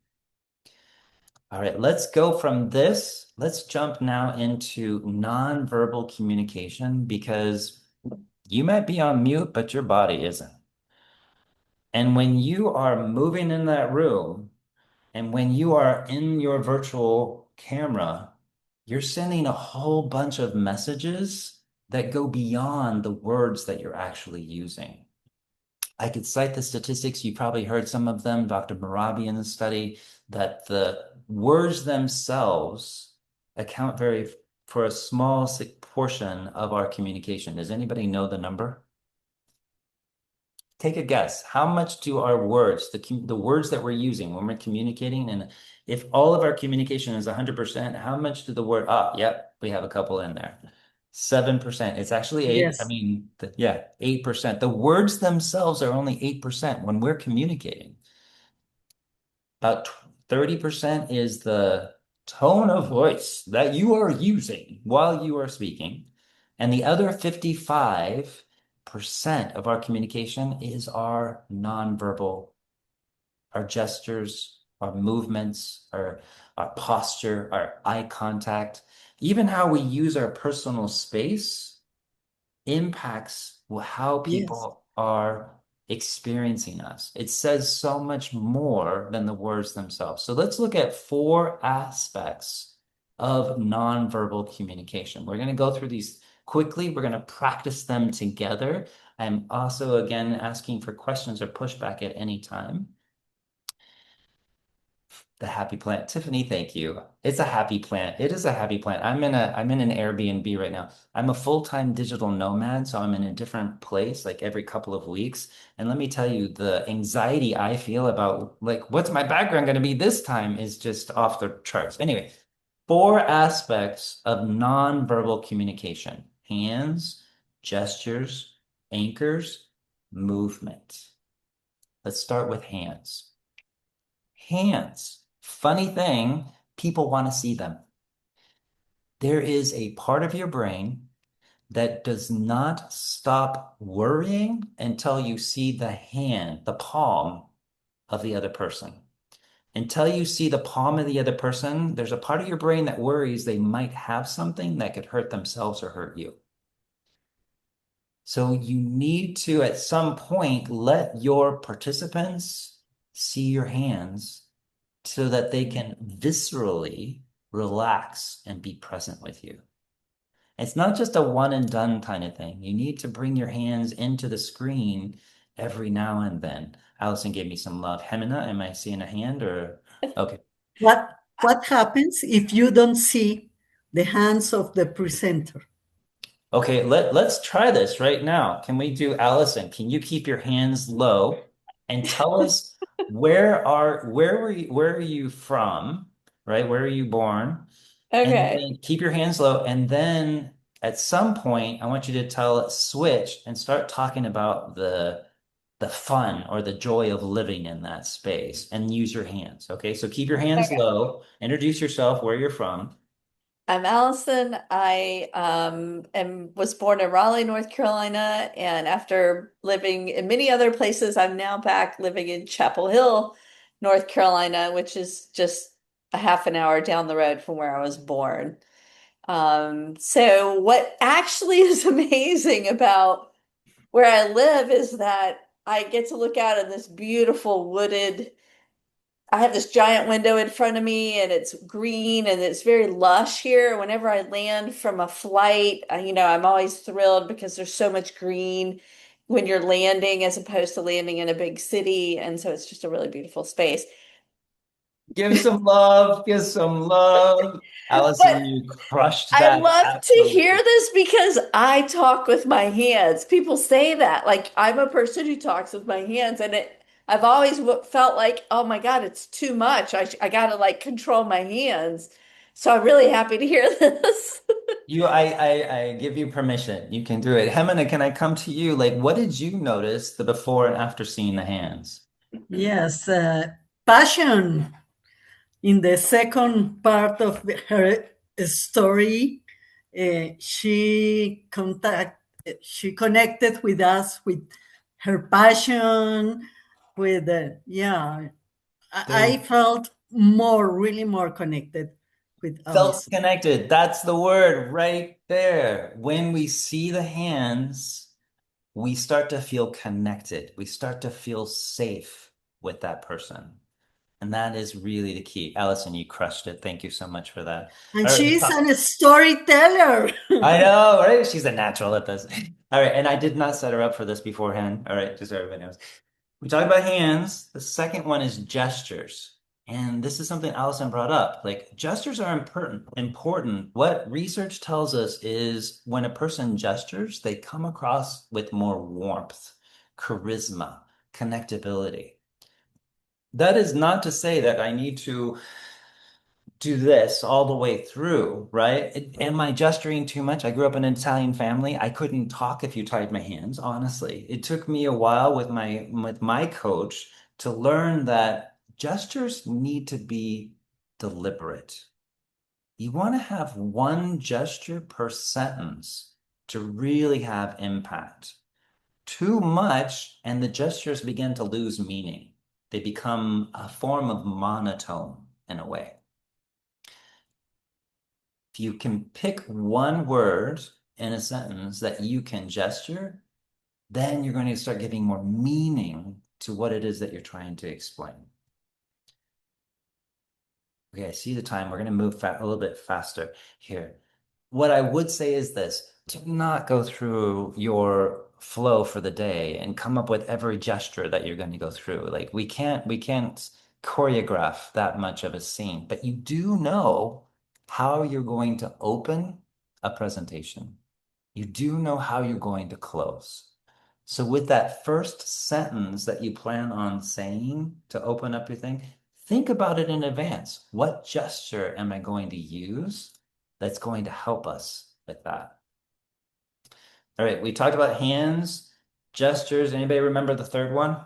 All right, let's go from this. Let's jump now into nonverbal communication because you might be on mute, but your body isn't. And when you are moving in that room and when you are in your virtual camera, you're sending a whole bunch of messages that go beyond the words that you're actually using. I could cite the statistics. You probably heard some of them, Dr. Marabi in the study, that the words themselves account for a small portion of our communication. Does anybody know the number? Take a guess. How much do our words, the words that we're using when we're communicating, and if all of our communication is 100%, how much do the word, yep, we have a couple in there. 7%. It's actually 8. Yes. I mean, 8%. The words themselves are only 8% when we're communicating. About 30% is the tone of voice that you are using while you are speaking. And the other 55% of our communication is our nonverbal, our gestures, our movements, our posture, our eye contact, even how we use our personal space impacts how people are experiencing us. It says so much more than the words themselves. So let's look at 4 aspects of nonverbal communication. We're going to go through these quickly. We're going to practice them together. I'm also, again, asking for questions or pushback at any time. The happy plant. Tiffany, thank you. It's a happy plant. It is a happy plant. I'm in an Airbnb right now. I'm a full-time digital nomad, so I'm in a different place like every couple of weeks. And let me tell you, the anxiety I feel about like what's my background going to be this time is just off the charts. Anyway, 4 aspects of nonverbal communication: hands, gestures, anchors, movement. Let's start with hands. Hands. Funny thing, people want to see them. There is a part of your brain that does not stop worrying until you see the hand, the palm of the other person. Until you see the palm of the other person, there's a part of your brain that worries they might have something that could hurt themselves or hurt you. So you need to, at some point, let your participants see your hands so that they can viscerally relax and be present with you. It's not just a one and done kind of thing. You need to bring your hands into the screen every now and then. Allison gave me some love. Hemina, am I seeing a hand or? Okay. What happens if you don't see the hands of the presenter? Okay, let's try this right now. Can we do, Allison, can you keep your hands low and tell us where are you from, right? Where are you born? And Okay. then keep your hands low. And then at some point, I want you to switch and start talking about the fun or the joy of living in that space and use your hands. Okay, so keep your hands Okay. low, introduce yourself, where you're from. I'm Allison. I was born in Raleigh, North Carolina, and after living in many other places, I'm now back living in Chapel Hill, North Carolina, which is just a half an hour down the road from where I was born. So what actually is amazing about where I live is that I get to look out on this beautiful wooded. I have this giant window in front of me and it's green and it's very lush here. Whenever I land from a flight, I'm always thrilled because there's so much green when you're landing as opposed to landing in a big city. And so it's just a really beautiful space. Give some love, give some love. Allison, But you crushed I that. love to hear Absolutely. this because I talk with my hands. People say that, like I'm a person who talks with my hands, and I've always felt like, oh my God, it's too much. I gotta like control my hands. So I'm really happy to hear this. I give you permission. You can do it. Hemina, can I come to you? Like, what did you notice the before and after seeing the hands? Yes, passion. In the second part of her story, she connected with us with her passion, with yeah. I felt really more connected with Felt Allison. connected. That's the word right there. When we see the hands, we start to feel connected. We start to feel safe with that person. And that is really the key. Allison, you crushed it. Thank you so much for that. And All right, she's a storyteller. I know, right? She's a natural at this. All right, and I did not set her up for this beforehand. All right, just so everybody knows. We talked about hands. The second one is gestures. And this is something Allison brought up. Like gestures are important. What research tells us is when a person gestures, they come across with more warmth, charisma, connectability. That is not to say that I need to do this all the way through, right? Am I gesturing too much? I grew up in an Italian family. I couldn't talk if you tied my hands, honestly. It took me a while with my coach to learn that gestures need to be deliberate. You want to have one gesture per sentence to really have impact. Too much, and the gestures begin to lose meaning. They become a form of monotone in a way. If you can pick one word in a sentence that you can gesture, then you're going to start giving more meaning to what it is that you're trying to explain. Okay, I see the time. We're going to move a little bit faster here. What I would say is this: do not go through your flow for the day and come up with every gesture that you're going to go through. Like we can't choreograph that much of a scene, but you do know how you're going to open a presentation. You do know how you're going to close. So with that first sentence that you plan on saying to open up your thing, think about it in advance. What gesture am I going to use that's going to help us with that? All right, we talked about hands, gestures. Anybody remember the third one?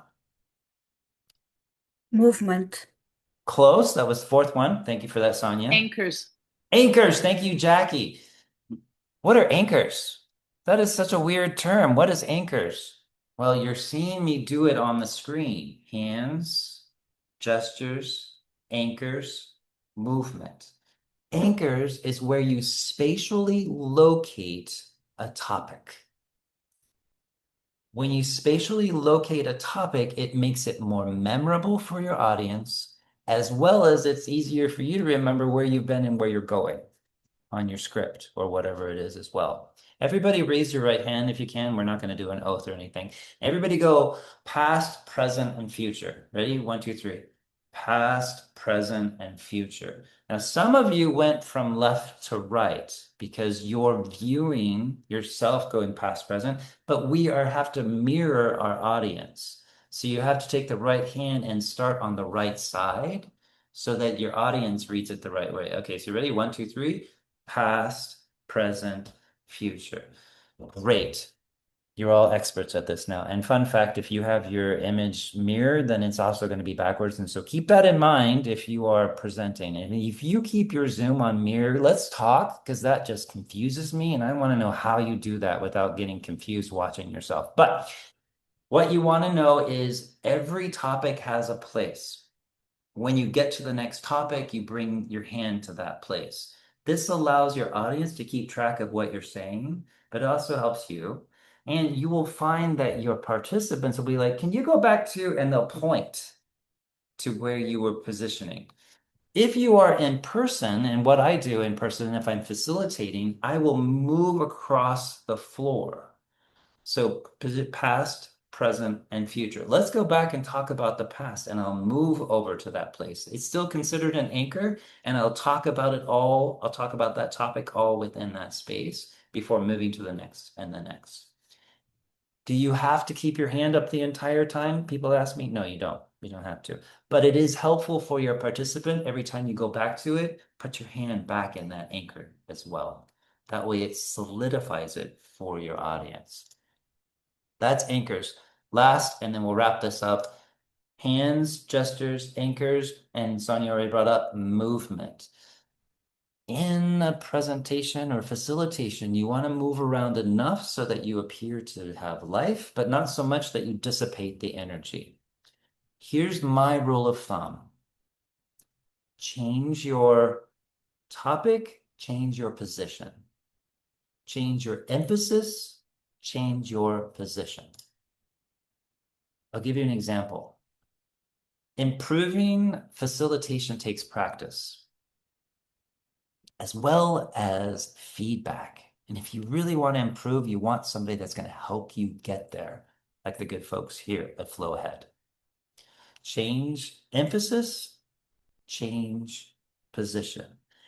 Movement. Close. That was the fourth one. Thank you for that, Sonia. Anchors. Anchors. Thank you, Jackie. What are anchors? That is such a weird term. What is anchors? Well, you're seeing me do it on the screen. Hands, gestures, anchors, movement. Anchors is where you spatially locate a topic. When you spatially locate a topic, it makes it more memorable for your audience, as well as it's easier for you to remember where you've been and where you're going on your script or whatever it is as well. Everybody raise your right hand if you can. We're not going to do an oath or anything. Everybody go past, present, and future. Ready? 1, 2, 3. Past, present, and future. Now, some of you went from left to right because you're viewing yourself going past, present, but we have to mirror our audience. So you have to take the right hand and start on the right side so that your audience reads it the right way. Okay, so ready? 1, 2, 3. Past, present, future. Great. You're all experts at this now. And fun fact, if you have your image mirrored, then it's also going to be backwards. And so keep that in mind if you are presenting. And if you keep your Zoom on mirror, let's talk, because that just confuses me. And I want to know how you do that without getting confused watching yourself. But what you want to know is every topic has a place. When you get to the next topic, you bring your hand to that place. This allows your audience to keep track of what you're saying, but it also helps you. And you will find that your participants will be like, can you go back to, and they'll point to where you were positioning. If you are in person, and what I do in person, if I'm facilitating, I will move across the floor. So past, present, and future. Let's go back and talk about the past, and I'll move over to that place. It's still considered an anchor, and I'll talk about it all. I'll talk about that topic all within that space before moving to the next and the next. Do you have to keep your hand up the entire time? People ask me. No, you don't. You don't have to. But it is helpful for your participant. Every time you go back to it, put your hand back in that anchor as well. That way it solidifies it for your audience. That's anchors. Last, and then we'll wrap this up. Hands, gestures, anchors, and Sonia already brought up movement. In a presentation or facilitation, you want to move around enough so that you appear to have life, but not so much that you dissipate the energy. Here's my rule of thumb. Change your topic, change your position. Change your emphasis, change your position. I'll give you an example. Improving facilitation takes practice, as well as feedback. And if you really want to improve, you want somebody that's going to help you get there, like the good folks here at Flow Ahead. Change emphasis, change position.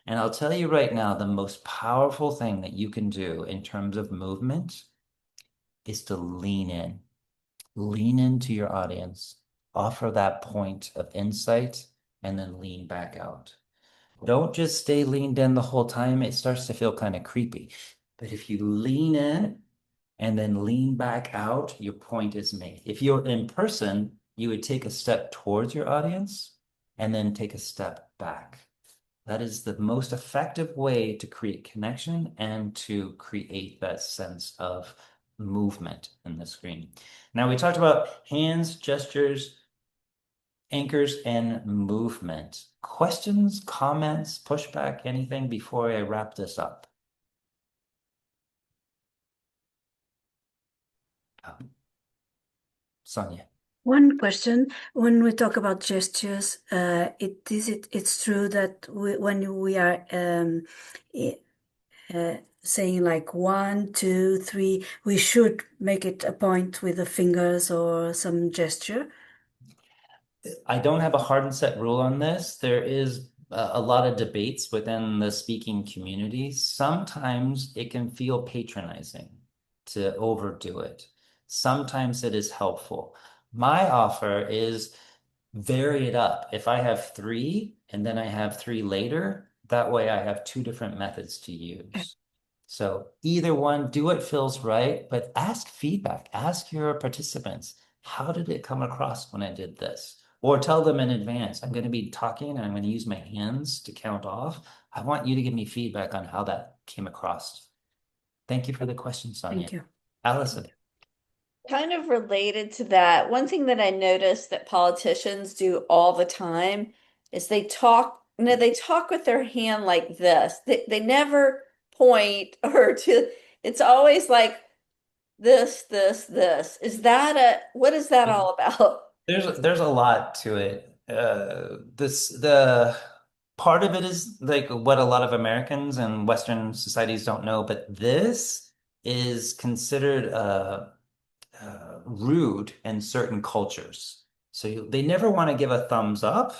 And I'll tell you right now, the most powerful thing that you can do in terms of movement is to lean in. Lean into your audience, offer that point of insight, and then lean back out. Don't just stay leaned in the whole time. It starts to feel kind of creepy. But if you lean in and then lean back out, your point is made. If you're in person, you would take a step towards your audience and then take a step back. That is the most effective way to create connection and to create that sense of movement in the screen. Now, we talked about hands, gestures, anchors, and movement. Questions, comments, pushback, anything before I wrap this up? Sonia. One question: when we talk about gestures, it's true that when we are saying like 1, 2, 3, we should make it a point with the fingers or some gesture? I don't have a hard and set rule on this. There is a lot of debates within the speaking community. Sometimes it can feel patronizing to overdo it. Sometimes it is helpful. My offer is vary it up. If I have 3 and then I have 3 later, that way I have 2 different methods to use. So either one, do what feels right, but ask feedback. Ask your participants, how did it come across when I did this? Or tell them in advance, I'm going to be talking and I'm going to use my hands to count off. I want you to give me feedback on how that came across. Thank you for the question, Sonia. Thank you. Allison. Kind of related to that, one thing that I noticed that politicians do all the time is they talk, no, they talk with their hand like this. They never point or to, it's always like this. What is that all about? There's a lot to it. The part of it is like what a lot of Americans and Western societies don't know, but this is considered rude in certain cultures. So they never want to give a thumbs up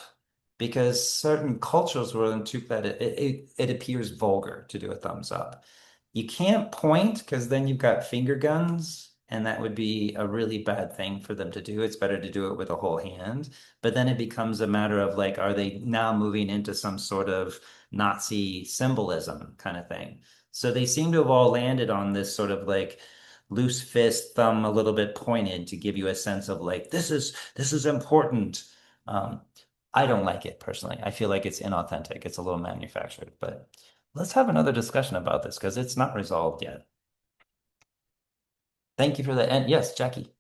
because certain cultures will interpret that it appears vulgar to do a thumbs up. You can't point because then you've got finger guns, and that would be a really bad thing for them to do. It's better to do it with a whole hand. But then it becomes a matter of like, are they now moving into some sort of Nazi symbolism kind of thing? So they seem to have all landed on this sort of like loose fist, thumb a little bit pointed to give you a sense of like, this is important. Um, I don't like it personally. I feel like it's inauthentic. It's a little manufactured, but let's have another discussion about this because it's not resolved yet. Thank you for that. And yes, Jackie.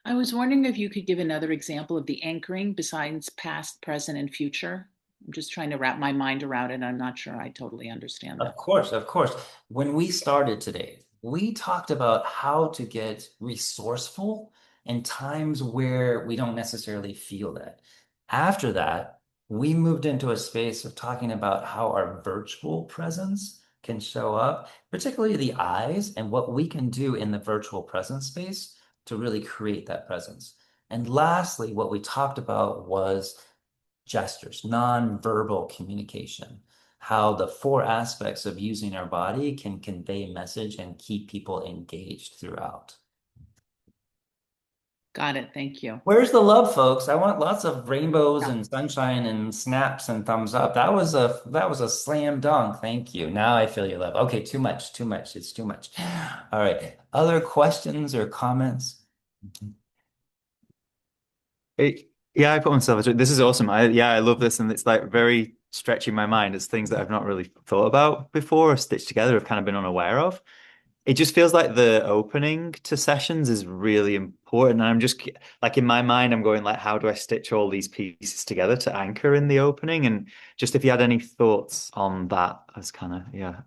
I was wondering if you could give another example of the anchoring besides past, present, and future. I'm just trying to wrap my mind around it. I'm not sure I totally understand that. Of course, of course. When we started today, we talked about how to get resourceful in times where we don't necessarily feel that. After that, we moved into a space of talking about how our virtual presence can show up, particularly the eyes, and what we can do in the virtual presence space to really create that presence. And lastly, what we talked about was gestures, nonverbal communication, how the four aspects of using our body can convey a message and keep people engaged throughout. Got it. Thank you. Where's the love, folks? I want lots of rainbows and sunshine and snaps and thumbs up. That was a slam dunk. Thank you. Now I feel your love. Okay, too much, too much. It's too much. All right. Other questions or comments? Yeah, I put myself. This is awesome. I love this, and it's like very stretching my mind. It's things that I've not really thought about before or stitched together. I've kind of been unaware of. It just feels like the opening to sessions is really important. And I'm just like in my mind, I'm going like, how do I stitch all these pieces together to anchor in the opening? And just if you had any thoughts on that, as kind of yeah.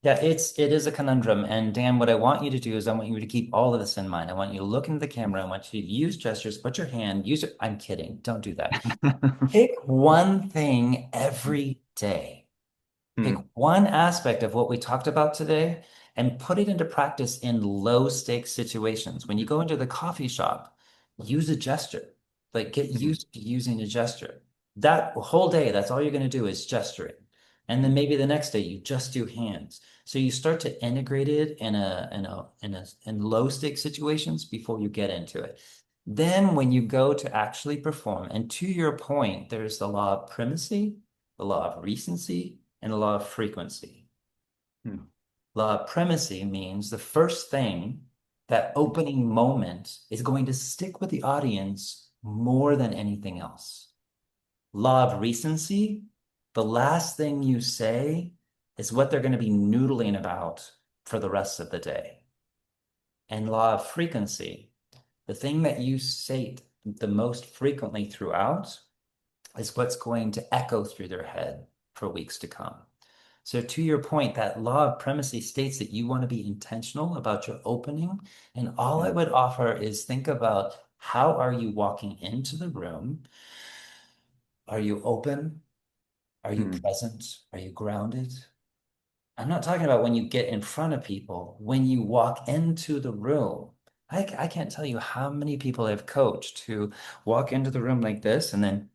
Yeah, it is a conundrum. And Dan, what I want you to do is I want you to keep all of this in mind. I want you to look into the camera. I want you to use gestures, put your hand, use it. I'm kidding. Don't do that. Pick one thing every day. Pick one aspect of what we talked about today and put it into practice in low stakes situations. When you go into the coffee shop, use a gesture. Like get used to using a gesture. That whole day, that's all you're going to do is gesturing. And then maybe the next day you just do hands. So you start to integrate it in low stakes situations before you get into it. Then when you go to actually perform, and to your point, there's the law of primacy, the law of recency, and the law of frequency. Law of primacy means the first thing, that opening moment, is going to stick with the audience more than anything else. Law of recency, the last thing you say is what they're going to be noodling about for the rest of the day. And law of frequency, the thing that you say the most frequently throughout is what's going to echo through their head for weeks to come. So to your point, that law of primacy states that you want to be intentional about your opening. And all I would offer is think about, how are you walking into the room? Are you open? Are you present? Are you grounded? I'm not talking about when you get in front of people, when you walk into the room. I can't tell you how many people I've coached who walk into the room like this and then,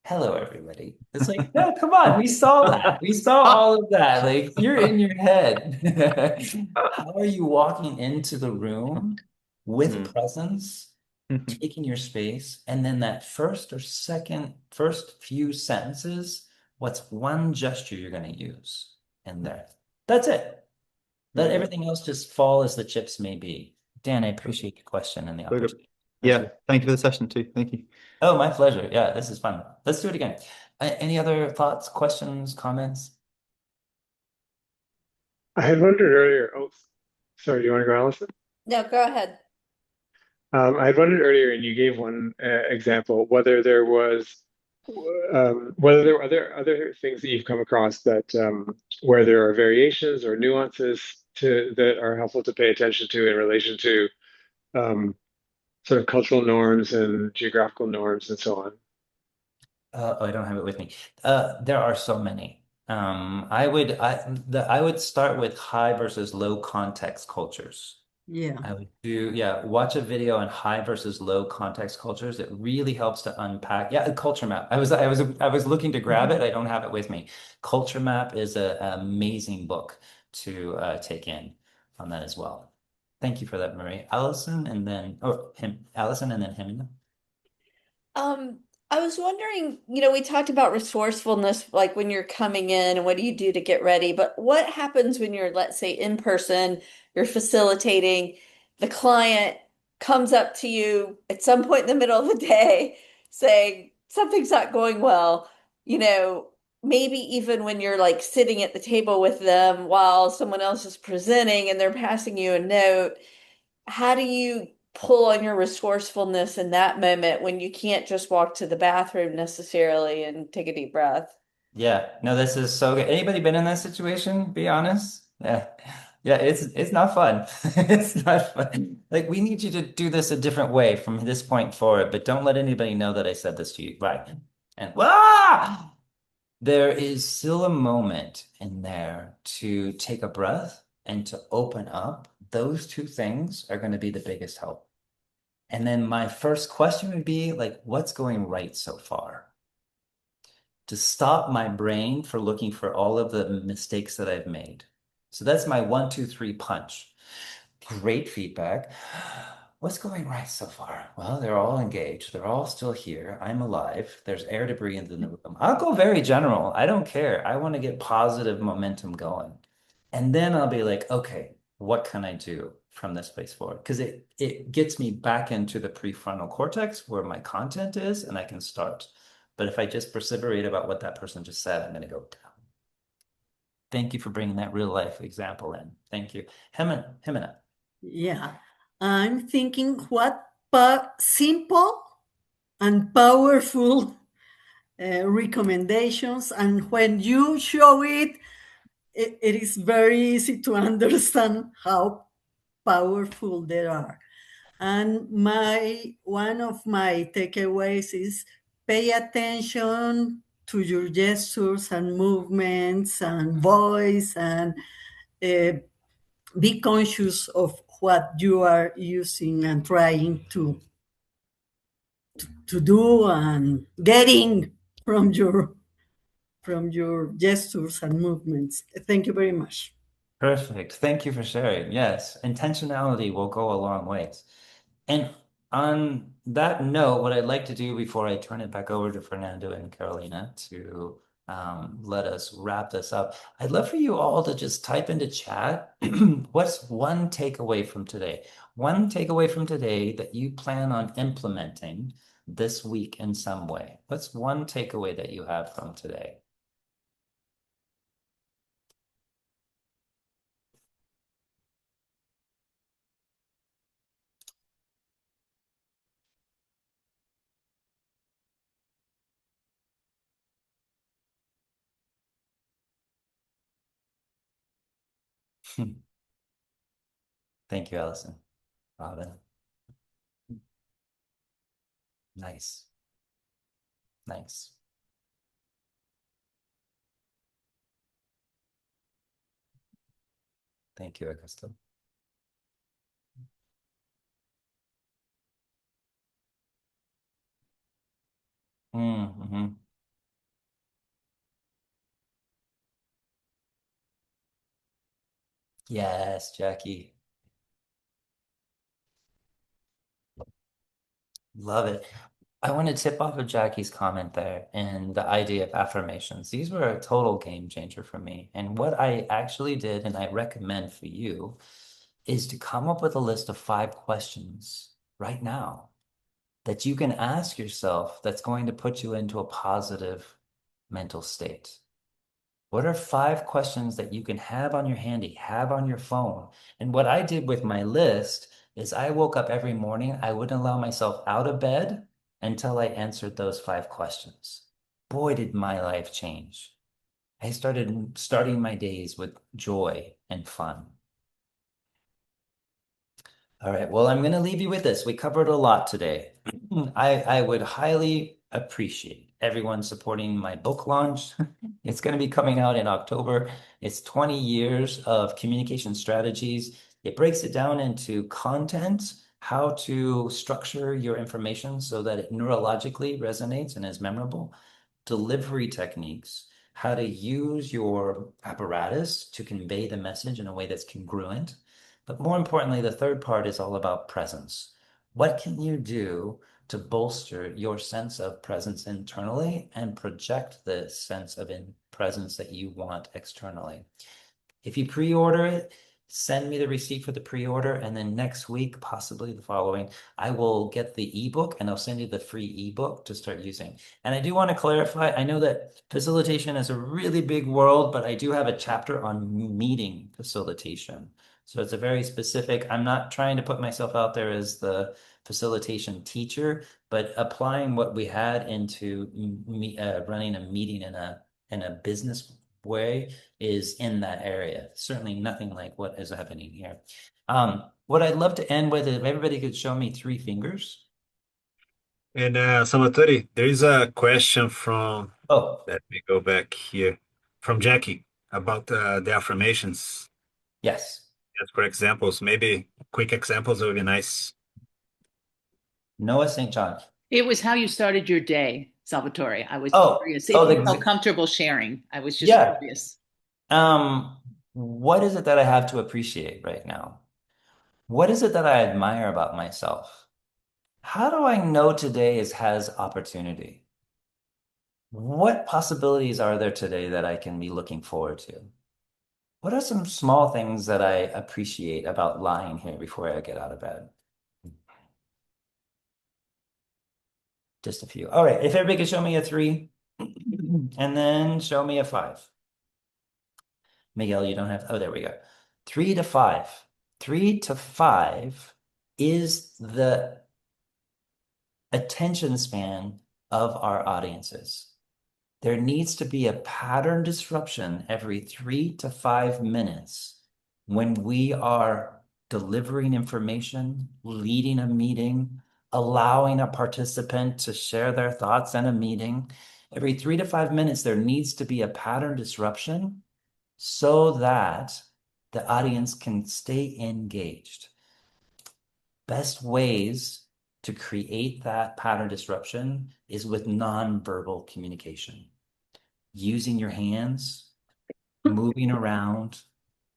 hello, everybody. It's like, no, come on. We saw that. We saw all of that. Like, you're in your head. How are you walking into the room with presence, taking your space, and then that first few sentences, what's one gesture you're going to use in there? That's it. Let everything else just fall as the chips may be. Dan, I appreciate your question and the opportunity. Yeah, thank you for the session too. Thank you. Oh, my pleasure. Yeah, this is fun. Let's do it again. Any other thoughts, questions, comments? I had wondered earlier. Oh, sorry. Do you want to go, Allison? No, go ahead. I had wondered earlier, and you gave one example, whether there was Whether there are other things that you've come across that where there are variations or nuances to that are helpful to pay attention to in relation to sort of cultural norms and geographical norms and so on. Oh, I don't have it with me. There are so many. I would start with high versus low context cultures. Yeah. I would do, yeah, watch a video on high versus low context cultures. It really helps to unpack. Yeah, a culture map. I was looking to grab it. I don't have it with me. Culture map is an amazing book to take in on that as well. Thank you for that, Marie. Allison, and then Allison, and then him. Um, I was wondering, we talked about resourcefulness, like when you're coming in and what do you do to get ready, but what happens when you're, let's say, in person, you're facilitating, the client comes up to you at some point in the middle of the day saying something's not going well, you know, maybe even when you're like sitting at the table with them while someone else is presenting and they're passing you a note. How do you pull on your resourcefulness in that moment when you can't just walk to the bathroom necessarily and take a deep breath? Yeah, no, this is so good. Anybody been in that situation? Be honest. Yeah. Yeah, it's not fun. It's not fun. Like we need you to do this a different way from this point forward, but don't let anybody know that I said this to you. Right. And there is still a moment in there to take a breath and to open up. Those two things are going to be the biggest help. And then my first question would be like, what's going right so far? To stop my brain for looking for all of the mistakes that I've made. So that's my 1, 2, 3 punch. Great feedback. What's going right so far? Well, they're all engaged. They're all still here. I'm alive. There's air to breathe in the room. I'll go very general. I don't care. I want to get positive momentum going. And then I'll be like, okay, what can I do from this place forward? Because it gets me back into the prefrontal cortex where my content is, and I can start. But if I just perseverate about what that person just said, I'm going to go down. Thank you for bringing that real life example in. Thank you. Hemina. Yeah. I'm thinking what simple and powerful recommendations. And when you show it, it is very easy to understand how powerful they are. And one of my takeaways is pay attention to your gestures and movements and voice, and be conscious of what you are using and trying to do and getting from your gestures and movements. Thank you very much. Perfect. Thank you for sharing. Yes, intentionality will go a long ways. And on that note, what I'd like to do before I turn it back over to Fernando and Carolina to let us wrap this up, I'd love for you all to just type into chat what's one takeaway from today? One takeaway from today that you plan on implementing this week in some way. What's one takeaway that you have from today? Thank you, Allison. Robin. Nice. Nice. Thank you, Augusto. Mm-hmm. Yes, Jackie. Love it. I want to tip off of Jackie's comment there and the idea of affirmations. These were a total game changer for me. And what I actually did, and I recommend for you, is to come up with a list of 5 questions right now that you can ask yourself that's going to put you into a positive mental state. What are 5 questions that you can have on your handy, have on your phone? And what I did with my list is I woke up every morning, I wouldn't allow myself out of bed until I answered those 5 questions. boy, did my life change. I started starting my days with joy and fun. All right, well, I'm going to leave you with this. We covered a lot today. I would highly appreciate everyone supporting my book launch. It's going to be coming out in October. It's 20 years of communication strategies. It breaks it down into content, how to structure your information so that it neurologically resonates and is memorable, delivery techniques, how to use your apparatus to convey the message in a way that's congruent. But more importantly, the third part is all about presence. What can you do to bolster your sense of presence internally and project the sense of presence that you want externally? If you pre-order it, send me the receipt for the pre-order, and then next week, possibly the following, I will get the ebook and I'll send you the free ebook to start using. And I do want to clarify, I know that facilitation is a really big world, but I do have a chapter on meeting facilitation. So it's a very specific, I'm not trying to put myself out there as the facilitation teacher, but applying what we had into running a meeting in a business way is in that area. Certainly nothing like what is happening here. What I'd love to end with is if everybody could show me 3 fingers. And Salvatore, there is a question from, let me go back here, from Jackie about the affirmations. Yes. Yes, for examples, maybe quick examples would be nice. Noah St. John. It was how you started your day, Salvatore. I was curious if you felt comfortable sharing. I was just curious. What is it that I have to appreciate right now? What is it that I admire about myself? How do I know today has opportunity? What possibilities are there today that I can be looking forward to? What are some small things that I appreciate about lying here before I get out of bed? Just a few. All right, if everybody could show me a 3 and then show me a 5. Miguel, you don't have, oh, there we go. 3 to 5. 3 to 5 is the attention span of our audiences. There needs to be a pattern disruption every 3 to 5 minutes when we are delivering information, leading a meeting, allowing a participant to share their thoughts in a meeting. Every 3 to 5 minutes, there needs to be a pattern disruption so that the audience can stay engaged. Best ways to create that pattern disruption is with nonverbal communication. Using your hands, moving around,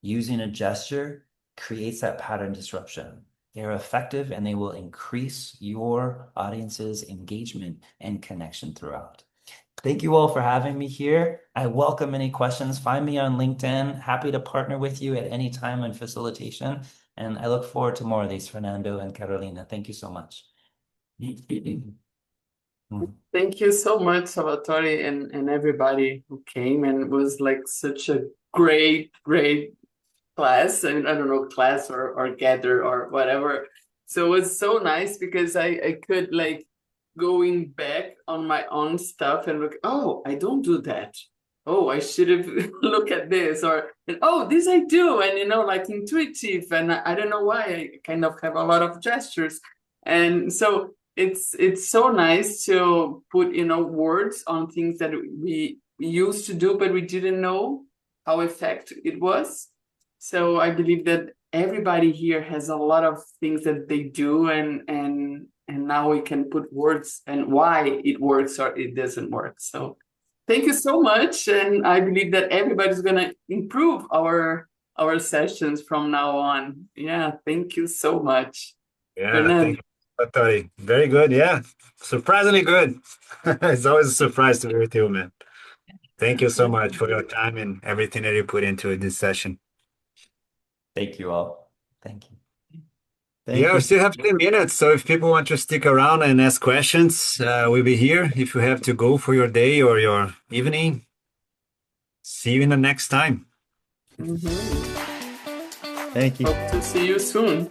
using a gesture creates that pattern disruption. They're effective and they will increase your audience's engagement and connection throughout. Thank you all for having me here. I welcome any questions. Find me on LinkedIn. Happy to partner with you at any time in facilitation. And I look forward to more of these, Fernando and Carolina. Thank you so much. Thank you so much, Salvatore, and everybody who came, and it was like such a great class. I mean, I don't know, class or gather or whatever. So it was so nice because I could like going back on my own stuff and look, oh, I don't do that. Oh, I should have looked at this, or oh, this I do, and like intuitive, and I don't know why I kind of have a lot of gestures, and so it's so nice to put words on things that we used to do, but we didn't know how effective it was. So I believe that everybody here has a lot of things that they do, and now we can put words and why it works or it doesn't work. So thank you so much, and I believe that everybody's gonna improve our sessions from now on. Yeah, thank you so much. Yeah, Fernando. thank you, Salvatore. Very good. Yeah, surprisingly good. It's always a surprise to be with you, man. Thank you so much for your time and everything that you put into this session. Thank you all. Thank you. Yeah, we still have 10 minutes, so if people want to stick around and ask questions, we'll be here. If you have to go for your day or your evening, see you in the next time. Mm-hmm. Thank you. Hope to see you soon.